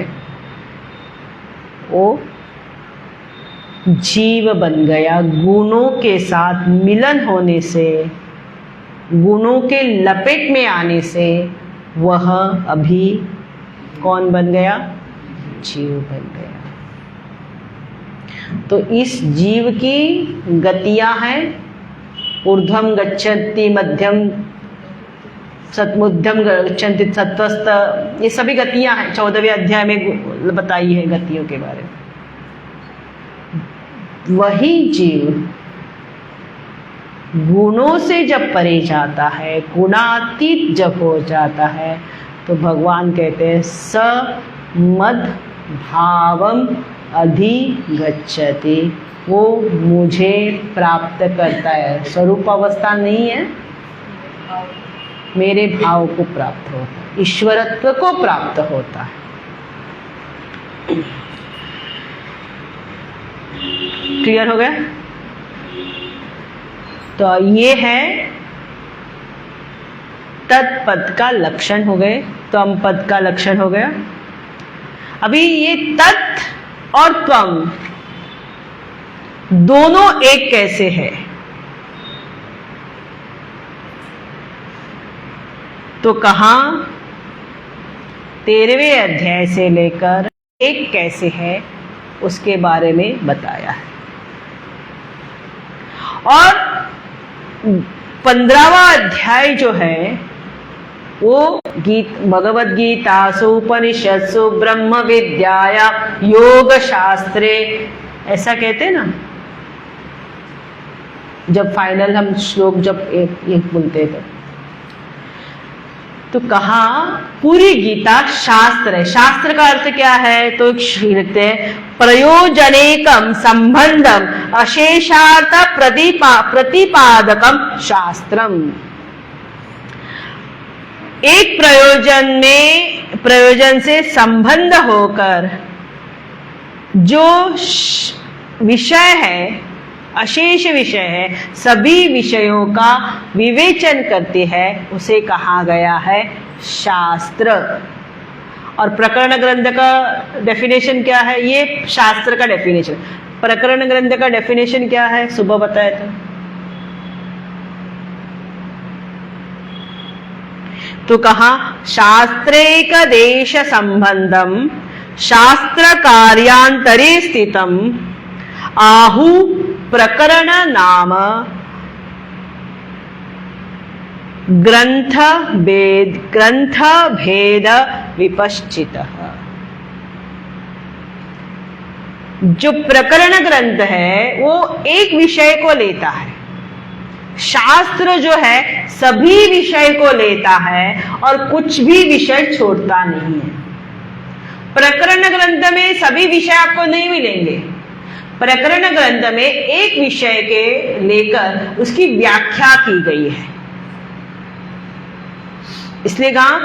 वो जीव बन गया। गुणों के साथ मिलन होने से, गुणों के लपेट में आने से वह अभी कौन बन गया? जीव बन गया। तो इस जीव की गतियां हैं, ऊर्ध्वम गच्छन्ति, मध्यम सतमुध्यम गच्छन्ति, सत्वस्थ, ये सभी गतियां हैं। 14वें अध्याय में बताई है गतियों के बारे में। वही जीव गुणों से जब परे जाता है, गुणातीत जब हो जाता है, तो भगवान कहते हैं स मद भावम अधिगच्छति, वो मुझे प्राप्त करता है। स्वरूप अवस्था नहीं है, मेरे भाव को प्राप्त होता है, ईश्वरत्व को प्राप्त होता है। क्लियर हो गया? तो ये है तत्पद का लक्षण हो गए, त्वम पद का लक्षण हो गया। अभी ये तत् और त्वम दोनों एक कैसे है? तो कहा 13वें अध्याय से लेकर 1 कैसे है उसके बारे में बताया है। और 15वां अध्याय जो है वो भगवद गीतासु उपनिषत्सु ब्रह्म विद्याया योग शास्त्रे, ऐसा कहते हैं ना जब फाइनल हम श्लोक जब एक बोलते हैं तो कहा पूरी गीता शास्त्र है। शास्त्र का अर्थ क्या है तो लिखते हैं प्रयोजनेकम संबंधम अशेषार्थ प्रतिपादकम शास्त्रम। एक प्रयोजन से संबंध होकर जो विषय है, अशेष विषय है, सभी विषयों का विवेचन करती है, उसे कहा गया है शास्त्र। और प्रकरण ग्रंथ का डेफिनेशन क्या है? ये शास्त्र का डेफिनेशन। प्रकरण ग्रंथ का डेफिनेशन क्या है? सुबह बताया था। तो कहा शास्त्रेक देश संबंधम शास्त्र कार्यांतरे स्थितम आहु प्रकरण नाम ग्रंथ भेद विपश्चितः। जो प्रकरण ग्रंथ है वो एक विषय को लेता है, शास्त्र जो है सभी विषय को लेता है और कुछ भी विषय छोड़ता नहीं है। प्रकरण ग्रंथ में सभी विषय आपको नहीं मिलेंगे। प्रकरण ग्रंथ में एक विषय के लेकर उसकी व्याख्या की गई है, इसलिए कहा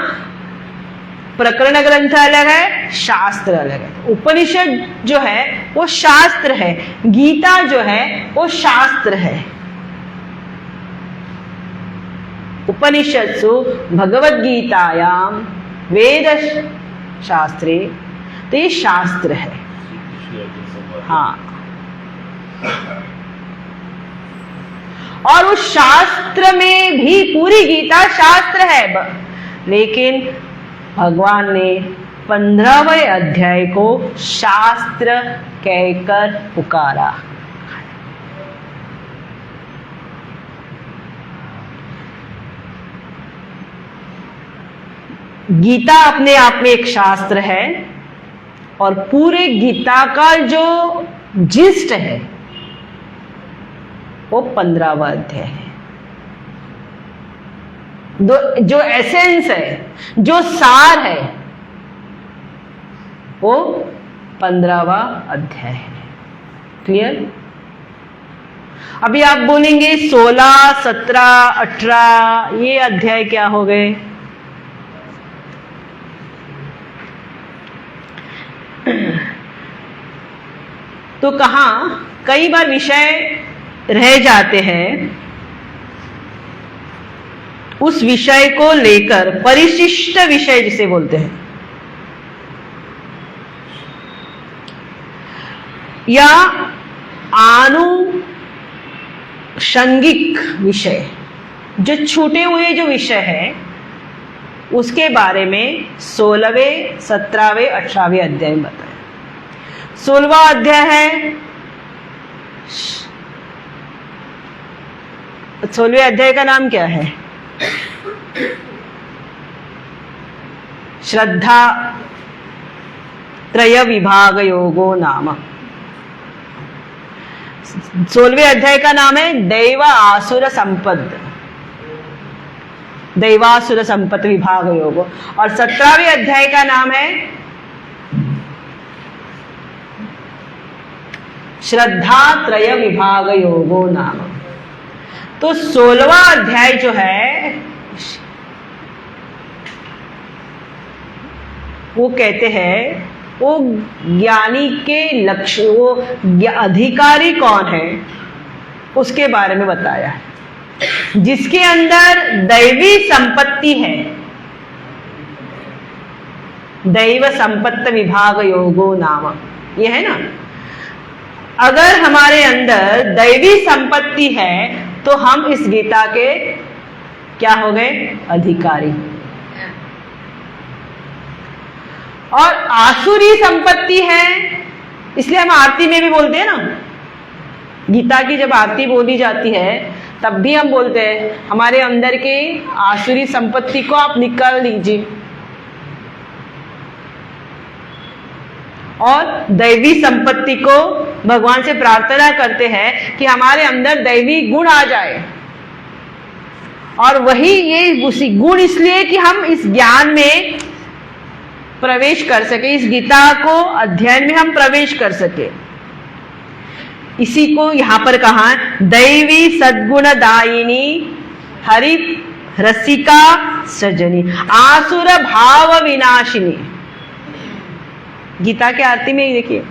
प्रकरण ग्रंथ अलग है, शास्त्र अलग है। उपनिषद जो है वो शास्त्र है, गीता जो है वो शास्त्र है। उपनिषत्सु भगवद गीतायाम वेद शास्त्रे, तो ये शास्त्र है। हाँ, और उस शास्त्र में भी पूरी गीता शास्त्र है, लेकिन भगवान ने 15वें अध्याय को शास्त्र कहकर पुकारा। गीता अपने आप में एक शास्त्र है और पूरे गीता का जो जिस्ट है वो 15वां अध्याय है। जो एसेंस है, जो सार है, वो 15वां अध्याय है। क्लियर? अभी आप बोलेंगे 16, 17, 18 ये अध्याय क्या हो गए? तो कहा कई बार विषय रह जाते हैं, उस विषय को लेकर परिशिष्ट विषय जिसे बोलते हैं, या आनुषंगिक विषय, जो छूटे हुए जो विषय है उसके बारे में 16वें, 17वें, 18वें अध्याय में बताया। 16वां अध्याय है, 16वें अध्याय का नाम क्या है? श्रद्धा त्रय विभाग योगो नाम। 16वें अध्याय का नाम है दैव आसुर संपद, दैवासुर संपत विभाग योग। और 17वें अध्याय का नाम है श्रद्धा त्रय विभाग योगो नाम। तो 16वां अध्याय जो है वो कहते हैं वो ज्ञानी के लक्ष्य, वो अधिकारी कौन है उसके बारे में बताया है, जिसके अंदर दैवी संपत्ति है। दैव संपत्ति विभाग योगो नाम, ये है ना। अगर हमारे अंदर दैवी संपत्ति है तो हम इस गीता के क्या हो गए? अधिकारी। और आसुरी संपत्ति है, इसलिए हम आरती में भी बोलते हैं ना, गीता की जब आरती बोली जाती है तब भी हम बोलते हैं हमारे अंदर के आसुरी संपत्ति को आप निकाल लीजिए और दैवी संपत्ति को भगवान से प्रार्थना करते हैं कि हमारे अंदर दैवी गुण आ जाए। और वही ये उसी गुण इसलिए कि हम इस ज्ञान में प्रवेश कर सके, इस गीता को अध्ययन में हम प्रवेश कर सके। इसी को यहां पर कहा दैवी सद्गुणदायिनी हरि रसिका सजनी आसुर भाव विनाशिनी। गीता के आरती में देखिए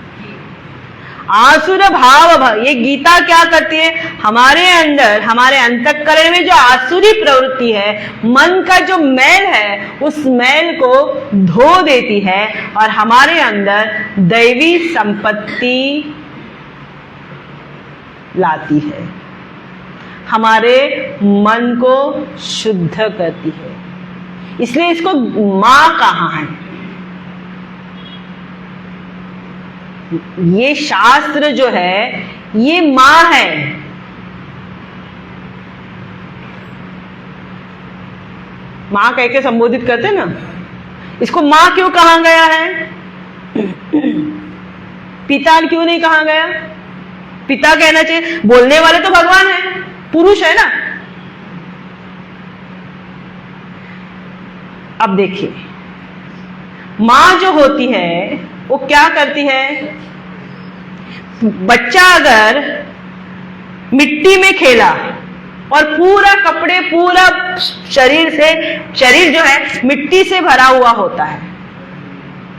आसुर भाव, ये गीता क्या करती है, हमारे अंदर हमारे अंतःकरण में जो आसुरी प्रवृत्ति है, मन का जो मैल है, उस मैल को धो देती है और हमारे अंदर दैवी संपत्ति लाती है, हमारे मन को शुद्ध करती है। इसलिए इसको मां कहा है। ये शास्त्र जो है ये मां है। मां कह के संबोधित करते ना, इसको मां क्यों कहा गया है? पिता क्यों नहीं कहा गया? पिता कहना चाहिए, बोलने वाले तो भगवान है, पुरुष है ना। अब देखिए मां जो होती है वो क्या करती है, बच्चा अगर मिट्टी में खेला और पूरा कपड़े पूरा शरीर जो है मिट्टी से भरा हुआ होता है,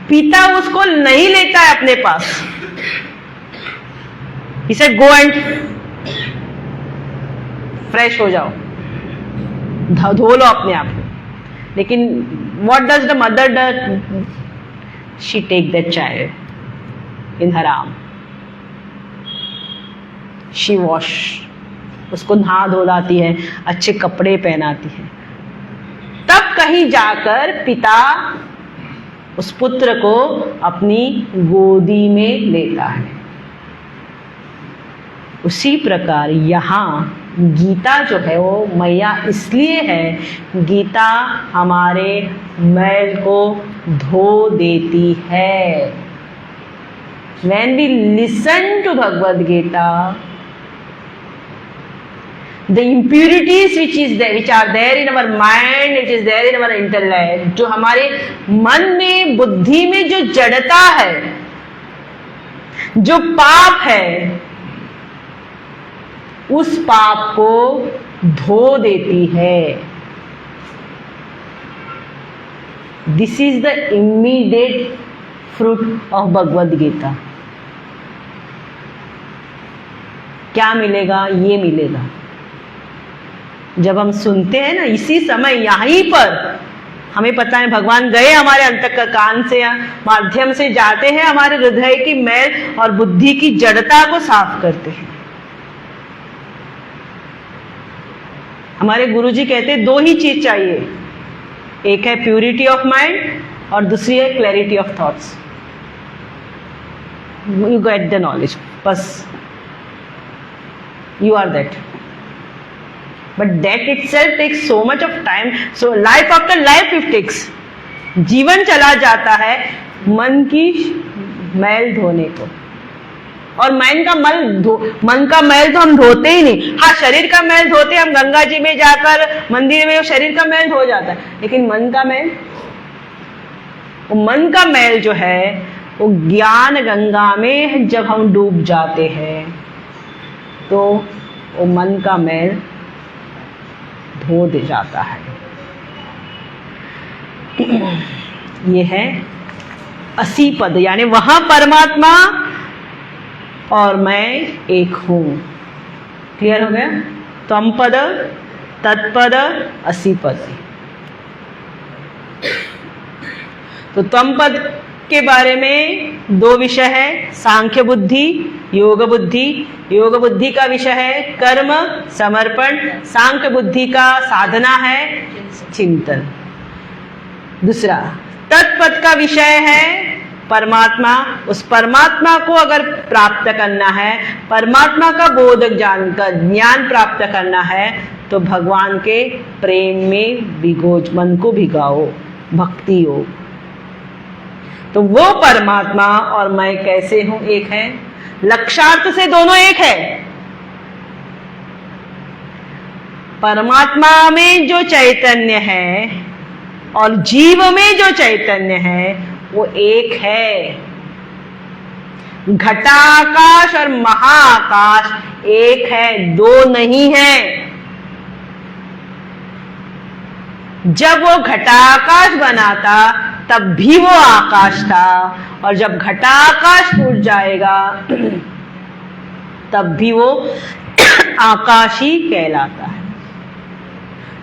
पिता उसको नहीं लेता है अपने पास, इसे गो एंड फ्रेश हो जाओ, धो लो अपने आप को। लेकिन what does the mother do? She take that child in her arm, she wash, उसको नहा धोलाती है, अच्छे कपड़े पहनाती है, तब कहीं जाकर पिता उस पुत्र को अपनी गोदी में लेता है। उसी प्रकार यहाँ गीता जो है वो मैया इसलिए है, गीता हमारे मैल को धो देती है। When we listen to Bhagavad Gita, the impurities which are there in our mind, which is there in our intellect, जो हमारे मन में बुद्धि में जो जड़ता है, जो पाप है, उस पाप को धो देती है। This is the immediate fruit of Bhagavad Gita. क्या मिलेगा? ये मिलेगा। जब हम सुनते हैं ना, इसी समय यहीं पर हमें पता है भगवान गए हमारे अंतःकरण कान से माध्यम से जाते हैं, हमारे हृदय की मैल और बुद्धि की जड़ता को साफ करते हैं। हमारे गुरुजी कहते हैं दो ही चीज चाहिए, एक है प्यूरिटी ऑफ माइंड और दूसरी है clarity of thoughts. You get the knowledge, बस you are that. But that itself takes so much of time, so life after life it takes. जीवन चला जाता है मन की मैल धोने को, और मन का मैल तो हम धोते ही नहीं। हाँ, शरीर का मैल धोते, हम गंगा जी में जाकर मंदिर में शरीर का मैल धो जाता है, लेकिन मन का मैल, वो मन का मैल जो है वो ज्ञान गंगा में जब हम डूब जाते हैं तो वो मन का मैल धो दे जाता है। ये है 80 पद, यानी वहां परमात्मा और मैं एक हूं। क्लियर हो गया? त्वम पद, तत्पद, 80 पद। तो त्वम पद के बारे में दो विषय है, सांख्य बुद्धि, योग बुद्धि। योग बुद्धि का विषय है कर्म समर्पण, सांख्य बुद्धि का साधना है चिंतन। दूसरा तत्पद का विषय है परमात्मा। उस परमात्मा को अगर प्राप्त करना है, परमात्मा का बोधक जानकर ज्ञान प्राप्त करना है, तो भगवान के प्रेम में भिगो, मन को भिगाओ, भक्ति हो। तो वो परमात्मा और मैं कैसे हूं? एक है। लक्ष्यार्थ से दोनों एक है। परमात्मा में जो चैतन्य है और जीव में जो चैतन्य है वो एक है। घटाकाश और महाआकाश एक है, दो नहीं है। जब वो घटाकाश बना था तब भी वो आकाश था, और जब घटाकाश टूट जाएगा तब भी वो आकाश ही कहलाता है।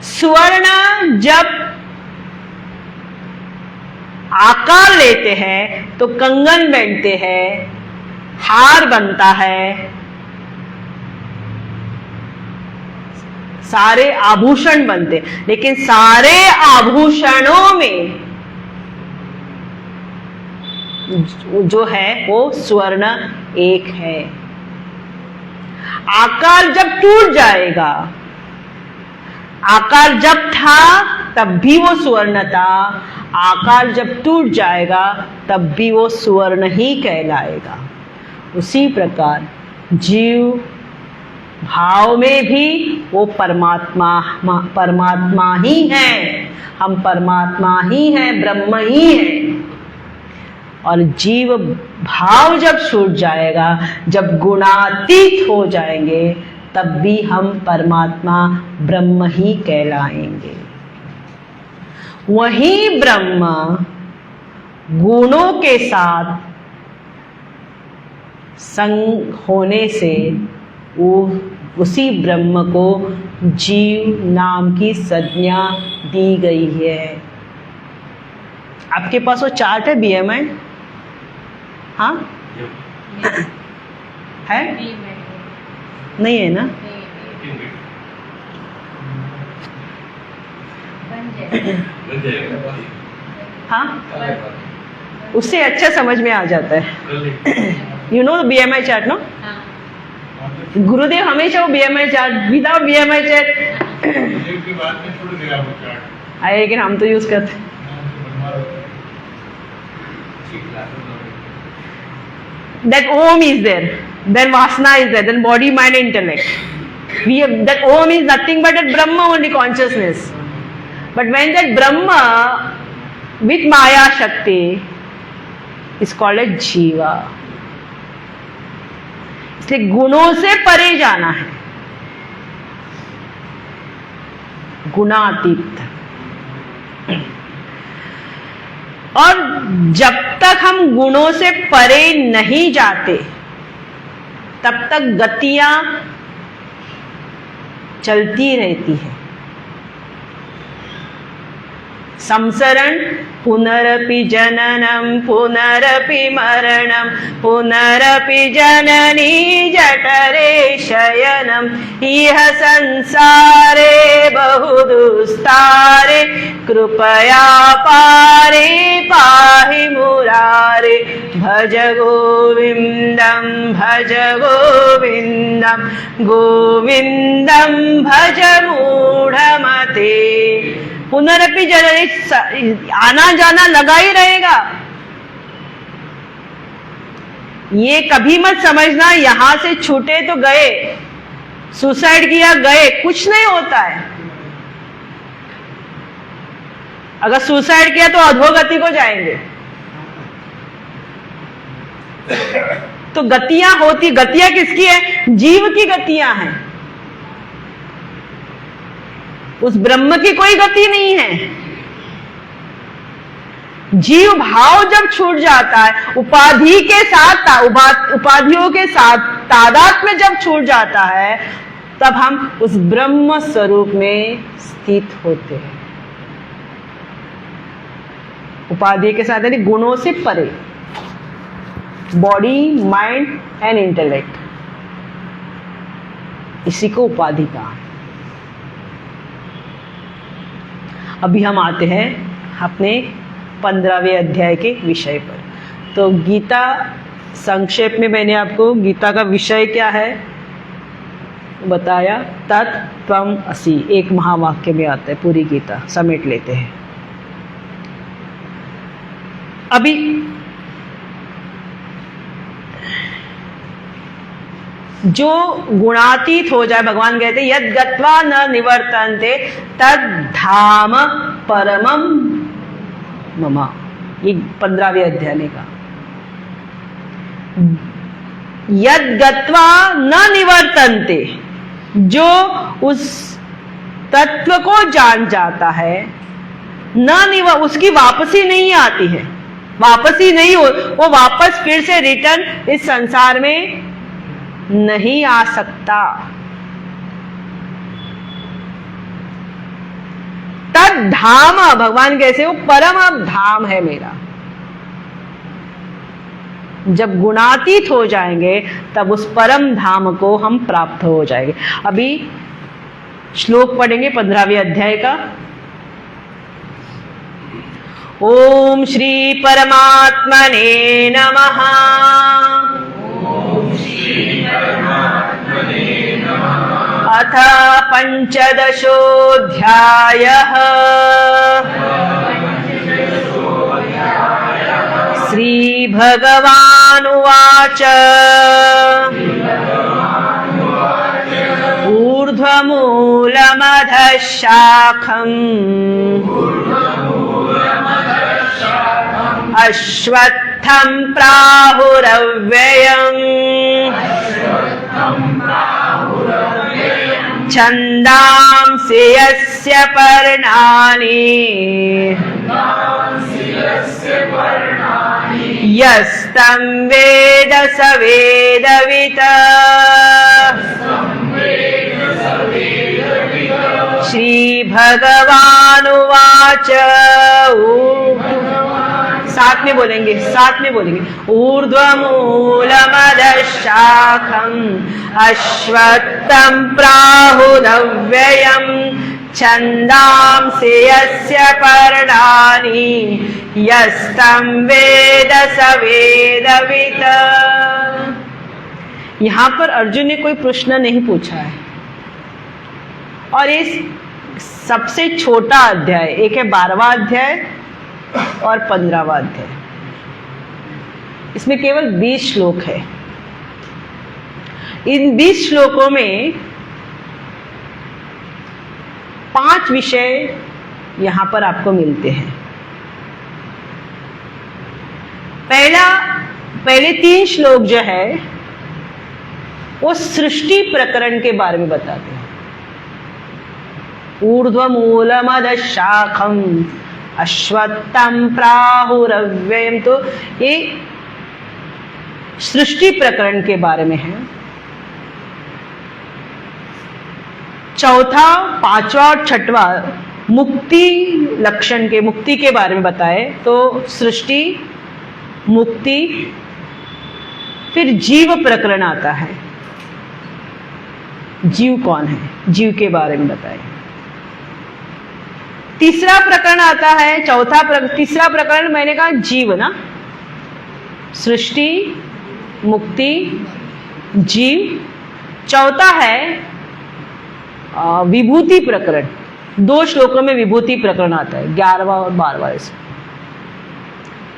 स्वर्ण जब आकार लेते हैं तो कंगन बनते हैं, हार बनता है, सारे आभूषण बनते, लेकिन सारे आभूषणों में जो है वो स्वर्ण एक है। आकार जब टूट जाएगा, आकार जब था तब भी वो स्वर्ण था, आकार जब टूट जाएगा तब भी वो स्वर्ण ही कहलाएगा। उसी प्रकार जीव भाव में भी वो परमात्मा ही है। हम परमात्मा ही हैं, ब्रह्म ही हैं। और जीव भाव जब छूट जाएगा, जब गुणातीत हो जाएंगे, तब भी हम परमात्मा ब्रह्म ही कहलाएंगे। वही ब्रह्म गुणों के साथ संग होने से वो उसी ब्रह्म को जीव नाम की संज्ञा दी गई है। आपके पास वो चार्ट है BMI? हाँ है? नहीं है ना? हाँ, उससे अच्छा समझ में आ जाता है। You know BMI chart no? Gurudev हमेशा वो BMI chart, without BMI chart आए, लेकिन हम तो यूज करते। That Om is there, then Vasana is there, then body, mind, intellect. We have, that Om is nothing but that Brahma only, consciousness. But when that Brahma with Maya Shakti is called as Jiva. इसलिए गुणों से परे जाना है, गुणातीत। और जब तक हम गुणों से परे नहीं जाते तब तक गतियां चलती रहती है। संसरण पुनरपि जननम पुनरपि मरणम पुनरपि जननी जठरे शयनम इह संसारे बहुदुस्तारे कृपया पारे पाहि मुरारे भज गोविंदम गोविंदम भज मूढ़मते। पुनरपि जननी, आना जाना लगा ही रहेगा। ये कभी मत समझना यहां से छूटे तो गए, सुसाइड किया गए, कुछ नहीं होता है। अगर सुसाइड किया तो अधोगति को जाएंगे। तो गतियां होती, गतियां किसकी है? जीव की गतियां हैं। उस ब्रह्म की कोई गति नहीं है। जीव भाव जब छूट जाता है, उपाधि के साथ, उपाधियों के साथ तादात्म्य में जब छूट जाता है, तब हम उस ब्रह्म स्वरूप में स्थित होते हैं। उपाधि के साथ यानी गुणों से परे, बॉडी, माइंड एंड इंटेलेक्ट, इसी को उपाधि कहा। अभी हम आते हैं अपने 15वें अध्याय के विषय पर। तो गीता संक्षेप में मैंने आपको गीता का विषय क्या है बताया। तत्त्वम् असि एक महावाक्य में आता है, पूरी गीता समेट लेते हैं। अभी जो गुणातीत हो जाए, भगवान कहते हैं यद गत्वा न निवर्तन्ते तद धाम परमम मम, ये 15वें अध्याय में का यद गत्वा न निवर्तन्ते, जो उस तत्व को जान जाता है उसकी वापसी नहीं आती है, वापसी नहीं हो, वो वापस फिर से रिटर्न इस संसार में नहीं आ सकता। तद धाम, भगवान कैसे, वो परम धाम है मेरा। जब गुणातीत हो जाएंगे तब उस परम धाम को हम प्राप्त हो जाएंगे। अभी श्लोक पढ़ेंगे 15वें अध्याय का। ओम श्री परमात्मने नमः। अथ पंचदशोऽध्यायः। श्री भगवानुवाच ऊर्ध्वमूलमधः शाखम् अश्वत्थं प्राहुरव्ययम् छन्दांसि यस्य पर्णानि यस्तं वेद स वेदवित्। श्री भगवानुवाच, साथ में बोलेंगे, साथ में बोलेंगे। ऊर्ध्वमूलमधः शाखम् अश्वत्थं प्राहुरव्ययम् छन्दांसि यस्य पर्णानि यस्तं वेद स वेदवित्। यहाँ पर अर्जुन ने कोई प्रश्न नहीं पूछा है, और इस सबसे छोटा अध्याय, एक है 12वां अध्याय और 15वां अध्याय, इसमें केवल 20 श्लोक है। इन 20 श्लोकों में 5 विषय यहां पर आपको मिलते हैं। पहले 3 श्लोक जो है वो सृष्टि प्रकरण के बारे में बताते हैं। ऊर्ध्वमूलमधः शाखम् अश्वत्थं प्राहुरव्ययम्, तो ये सृष्टि प्रकरण के बारे में है। चौथा, 5वां और 6वां मुक्ति लक्षण के, मुक्ति के बारे में बताए, तो सृष्टि, मुक्ति, फिर जीव प्रकरण आता है, जीव कौन है, जीव के बारे में बताए। तीसरा प्रकरण आता है, तीसरा प्रकरण मैंने कहा जीव ना, सृष्टि, मुक्ति, जीव। चौथा है विभूति प्रकरण, 2 श्लोकों में विभूति प्रकरण आता है, 11वां और 12वां। इस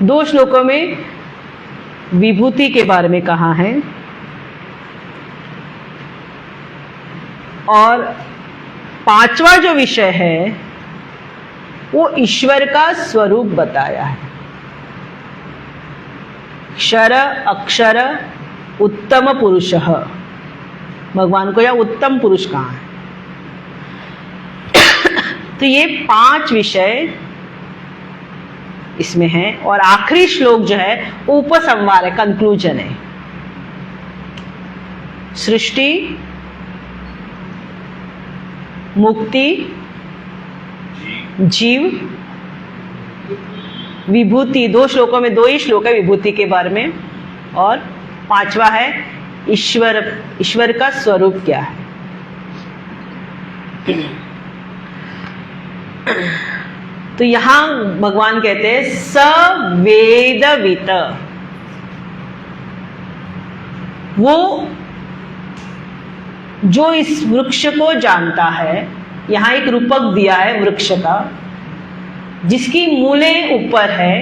2 श्लोकों में विभूति के बारे में कहा है, और 5वां जो विषय है वो ईश्वर का स्वरूप बताया है। क्षर अक्षर उत्तम पुरुष, भगवान को या उत्तम पुरुष कहा है। तो ये 5 विषय इसमें है, और आखिरी श्लोक जो है उपसंहार है, कंक्लूजन है। सृष्टि, मुक्ति, जीव, विभूति, 2 श्लोकों में 2 ही श्लोक है विभूति के बारे में, और 5वां है ईश्वर का स्वरूप क्या है। तो यहां भगवान कहते हैं सवेदवित, वो जो इस वृक्ष को जानता है। यहां एक रूपक दिया है वृक्ष का, जिसकी मूलें ऊपर है,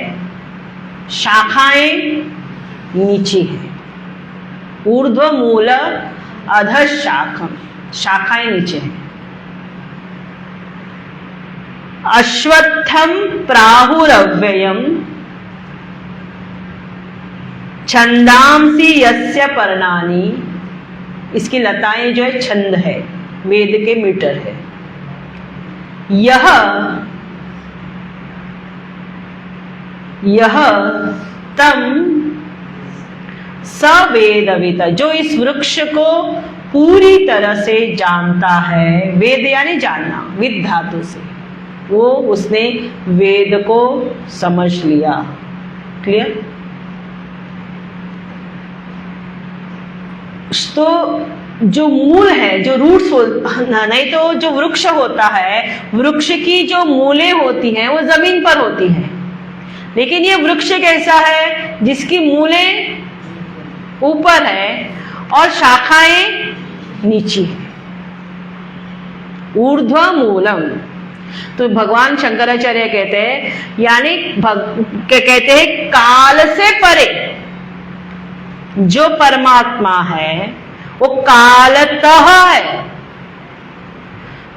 शाखाएं नीचे है। ऊर्ध्व मूल अधः शाखम, शाखाएं नीचे है। अश्वत्थम प्राहुरव्ययम छंदांसी यस्य पर्णानि, इसकी लताएं जो है छंद है, वेद के मीटर है। यह तम सवेदवित, जो इस वृक्ष को पूरी तरह से जानता है। वेद यानी जानना, विद धातु से, वो उसने वेद को समझ लिया। क्लियर? तो जो मूल है, जो रूट्स नहीं तो जो वृक्ष होता है, वृक्ष की जो मूलें होती हैं वो जमीन पर होती हैं, लेकिन ये वृक्ष कैसा है जिसकी मूलें ऊपर है और शाखाएं नीचे है। ऊर्ध्व मूलम। तो भगवान शंकराचार्य कहते हैं, यानी कहते हैं काल से परे जो परमात्मा है वो कालतः है।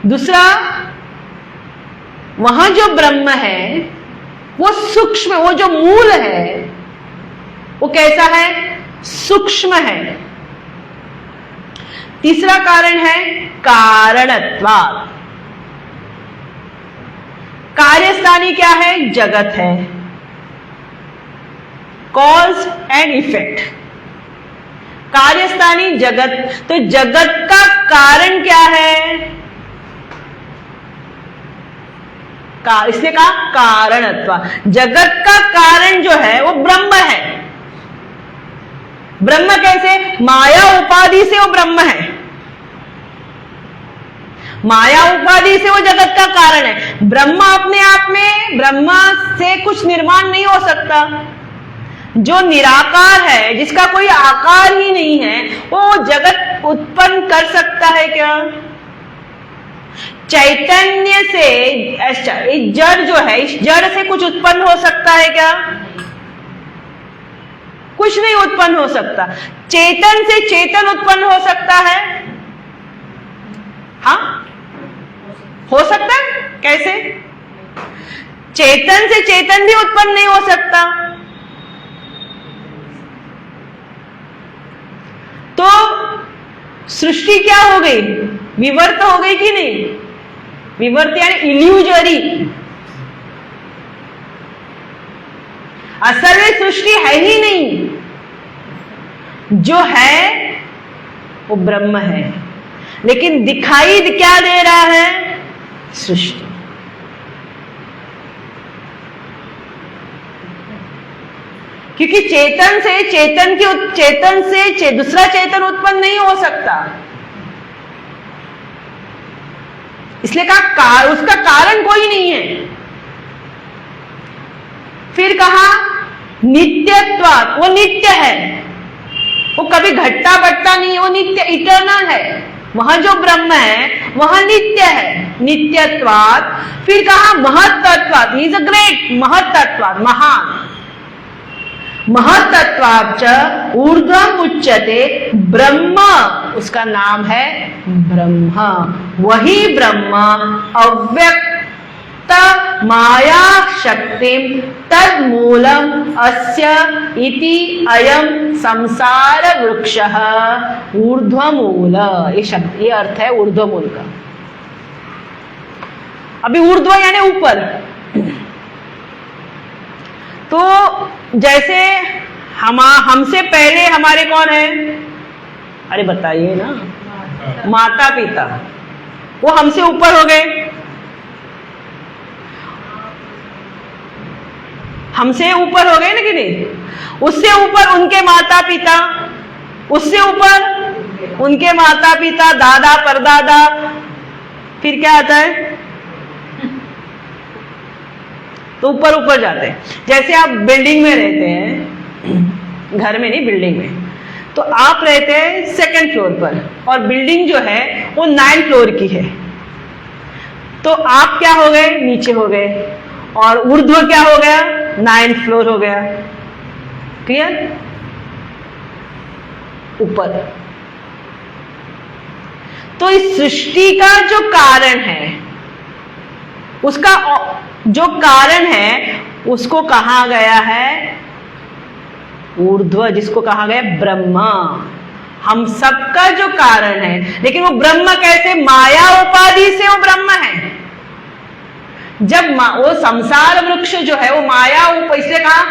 दूसरा, वहां जो ब्रह्म है वो सूक्ष्म, वो जो मूल है वो कैसा है? सूक्ष्म है। तीसरा कारण है कारणत्वात्। कार्यस्थानी क्या है? जगत है, कॉज एंड इफेक्ट। कार्यस्थानी जगत, तो जगत का कारण क्या है? इसने कहा कारणत्वात्। जगत का कारण जो है वो ब्रह्म है। ब्रह्म कैसे? माया उपाधि से वो ब्रह्म है, माया उपाधि से वो जगत का कारण है। ब्रह्म अपने आप में, ब्रह्म से कुछ निर्माण नहीं हो सकता। जो निराकार है, जिसका कोई आकार ही नहीं है, वो जगत उत्पन्न कर सकता है क्या? चैतन्य से जड़ जो है, इस जड़ से कुछ उत्पन्न हो सकता है क्या? कुछ नहीं उत्पन्न हो सकता। चेतन से चेतन उत्पन्न हो सकता है? हाँ, हो सकता है। कैसे? चेतन से चेतन भी उत्पन्न नहीं हो सकता। तो सृष्टि क्या हो गई? विवर्त हो गई कि नहीं? विवर्त यानी इल्यूजरी। असल में सृष्टि है ही नहीं, जो है वो ब्रह्म है, लेकिन दिखाई क्या दे रहा है? सृष्टि। क्योंकि चेतन से दूसरा चेतन उत्पन्न नहीं हो सकता, इसलिए कहा उसका कारण कोई नहीं है। फिर कहा नित्यत्वात्, वो नित्य है, वो कभी घटता बढ़ता नहीं है, वो नित्य इटर्नल है। वहां जो ब्रह्म है वहां नित्य है, नित्यत्वात्। फिर कहा महत्तत्वात्, ही इज अ ग्रेट, महत्तत्वात्, महान। महत्तत्वाच्च ऊर्ध्वम उच्यते ब्रह्म, उसका नाम है ब्रह्म। वही ब्रह्म अव्यक्त माया शक्तिम तद मूलम अस्य इति अयम संसार वृक्षः ऊर्ध्वमूल। ये शब्द, ये अर्थ है ऊर्ध्वमूल का। अभी ऊर्ध्व यानी ऊपर। तो जैसे हमसे पहले हमारे कौन है? अरे बताइए ना, माता पिता। वो हमसे ऊपर हो गए, हमसे ऊपर हो गए ना कि नहीं? उससे ऊपर उनके माता पिता, उससे ऊपर उनके माता पिता, दादा परदादा। फिर क्या आता है? तो ऊपर ऊपर जाते हैं। जैसे आप बिल्डिंग में रहते हैं, घर में नहीं बिल्डिंग में, तो आप रहते हैं 2nd फ्लोर पर और बिल्डिंग जो है वो 9 फ्लोर की है, तो आप क्या हो गए, नीचे हो गए, और ऊर्ध्व क्या हो गया, 9th फ्लोर हो गया। क्लियर? ऊपर। तो इस सृष्टि का जो कारण है, उसका जो कारण है उसको कहा गया है ऊर्ध्व, जिसको कहा गया ब्रह्मा। हम सबका जो कारण है, लेकिन वो ब्रह्म कैसे, माया उपाधि से वो ब्रह्म है। जब वो संसार वृक्ष जो है वो माया, इसलिए कहा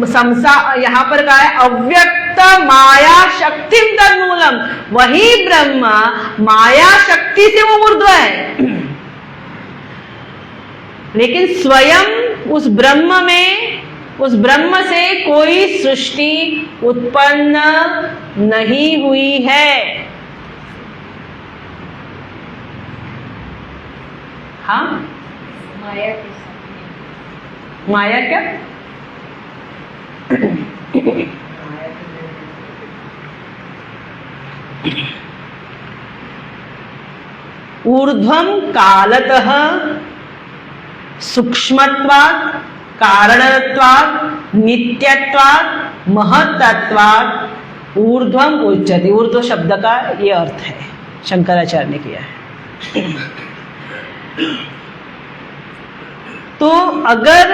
संसार, यहां पर कहा है अव्यक्त माया शक्ति तन्मूलम, वही ब्रह्म माया शक्ति से वो ऊर्ध्व है, लेकिन स्वयं उस ब्रह्म में, उस ब्रह्म से कोई सृष्टि उत्पन्न नहीं हुई है। हाँ, माया क्या? ऊर्ध्वं कालतः सूक्ष्मत्वात् कारणत्वात् नित्यत्वात् महत्त्वात् ऊर्ध्वं उच्यते। ऊर्ध्व शब्द का ये अर्थ है, शंकराचार्य ने किया है। तो अगर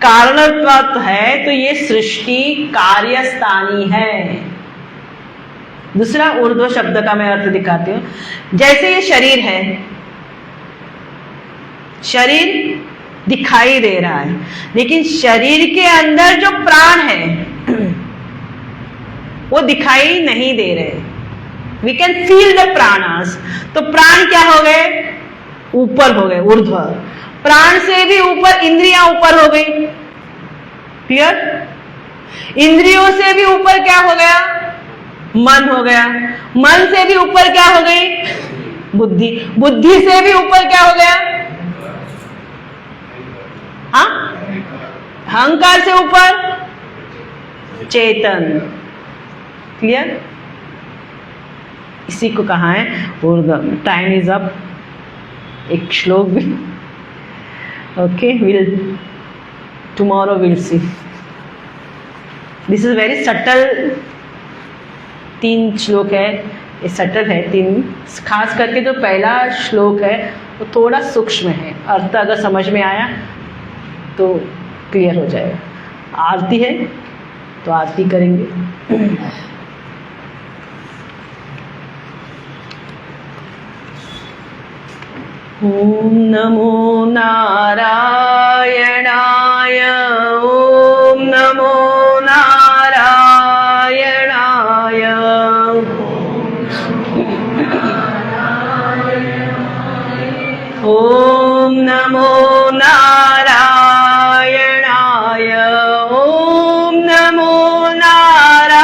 कारणत्वात् है तो ये सृष्टि कार्यस्थानी है। दूसरा ऊर्ध्व शब्द का मैं अर्थ दिखाती हूं। जैसे ये शरीर है, शरीर दिखाई दे रहा है, लेकिन शरीर के अंदर जो प्राण है वो दिखाई नहीं दे रहे। We can feel the प्राणास। तो प्राण क्या हो गए, ऊपर हो गए, ऊर्ध्व। प्राण से भी ऊपर इंद्रियां ऊपर हो गई। क्लियर? इंद्रियों से भी ऊपर क्या हो गया, मन हो गया। मन से भी ऊपर क्या हो गई, बुद्धि। बुद्धि से भी ऊपर क्या हो गया, हाँ, अहंकार से ऊपर चेतन। क्लियर? इसी को कहा है ऊर्ध्व। Time is up. एक श्लोक भी, okay, tomorrow we'll see. This is very subtle। 3 श्लोक है, ये सटल है 3। खास करके जो पहला श्लोक है वो थोड़ा सूक्ष्म है। अर्थ अगर समझ में आया तो क्लियर हो जाएगा। आरती है तो आरती करेंगे। ओम नमो नारायणाय, ओम नमो नारायणाय, ओम नमो नारायणाय, ओम नमो नारायणाय,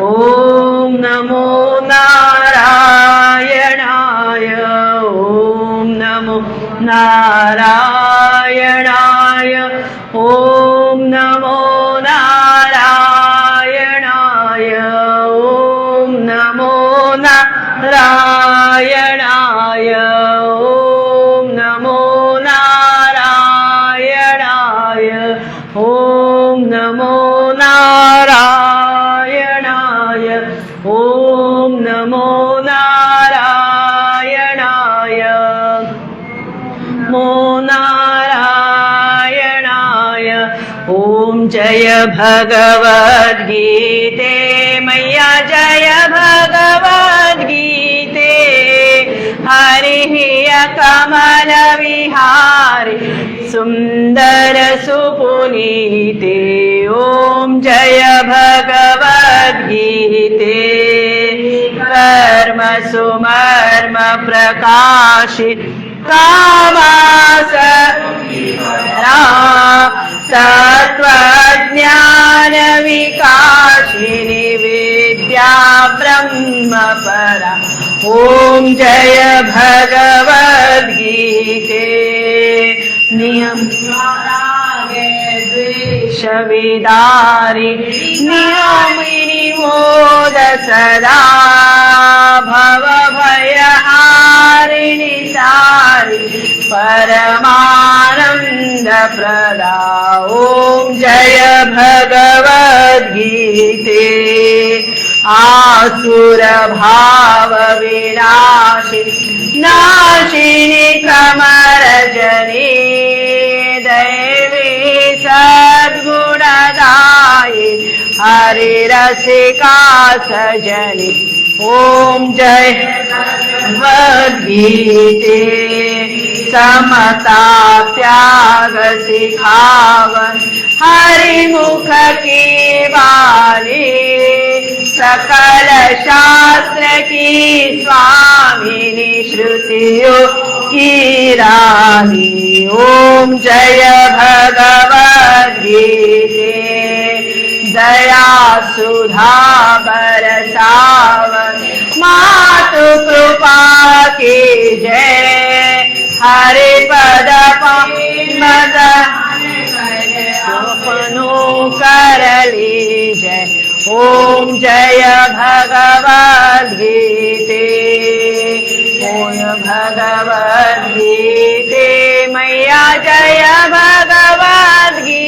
ओम नमो नारायणाय, ओम नमो नारायणाय, ओम नमो नारायणाय, ओम नमो नारायणाय, ओम नमो नारायणाय, ओम नमो नारायणाय, ओम नमो नारायणाय, नमो नारायणाय। ओम जय भगवद्गीते मैया, जय भगवद्गीते। हरिः कमल विहारी सुंदर सुपुनीते। ओम जय भगवद्गीते। कर्म सुमर्म प्रकाशित कामास तत्वज्ञान विकासिनी विद्या ब्रह्म परा। ओम जय भगवद्गीते। नियम द्वेषविदारि नियमिनि मोद सदा भव भयहारिणि सारि परमानंद प्रदा। ओम जय भगवद्गीते आसुर भाव विनाशि नाशिनि कमरजनी दैवी सद्गुणदायि हरिरसिका सजनी। ओम जय भगवद्गीते समता त्याग सिखावन हरिमुख की वाणी सकल शास्त्र की स्वामिनी श्रुतियों की रानी। ओम जय भगवद्गीते दया सुधा बरसावन मातु कृपा की जय हरि पद मद अपनो करली जय। ओम जय भगवद्गीते ओम भगवद्गीते मैया जय भगवद्गीते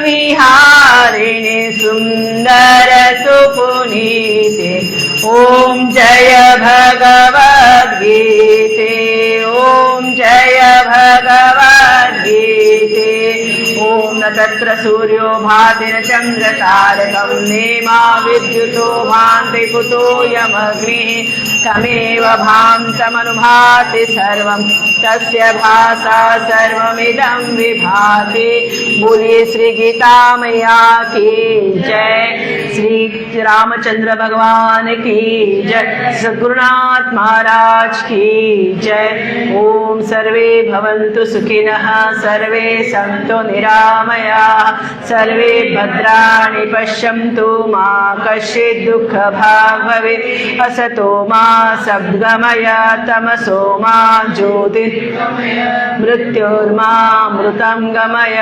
विहारिणि सुंदर सुपुनीते। ओम जय भगवद्गीते ओम जय भगवद्गीते। ओम न तत्र सूर्यो भाति न चंद्र तारकं नेमा विद्युतो भान्ति कुतो यमग्निः तमेव भान्तमनुभाति सर्वं तस्य भासा सर्वमिदं विभाति। बोलिए श्री गीता मैया की जय, श्री रामचंद्र भगवान की जय, सद्गुरुनाथ महाराज की जय। ओम सर्वे भवन्तु सुखिनः सर्वे सन्तु निरामयाः सर्वे भद्राणि पश्यन्तु मा कश्चित् दुःखभाग् भवेत्। असतो मा सद्गमय तमसो मा ज्योतिर्गमय मृत्योर्मा मृतं गमय।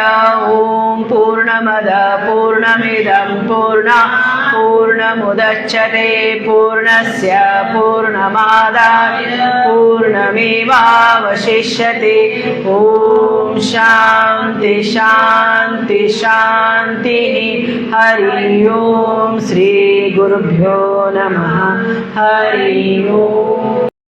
ओम पूर्णमद पूर्णमिदं पूर्णमुदच्यते पूर्णस्य पूर्णमादाय पूर्णमेवावशिष्यते। ओम शांति शांति शांति। हरि ओम। श्री गुरुभ्यो नमः। हरि ओम।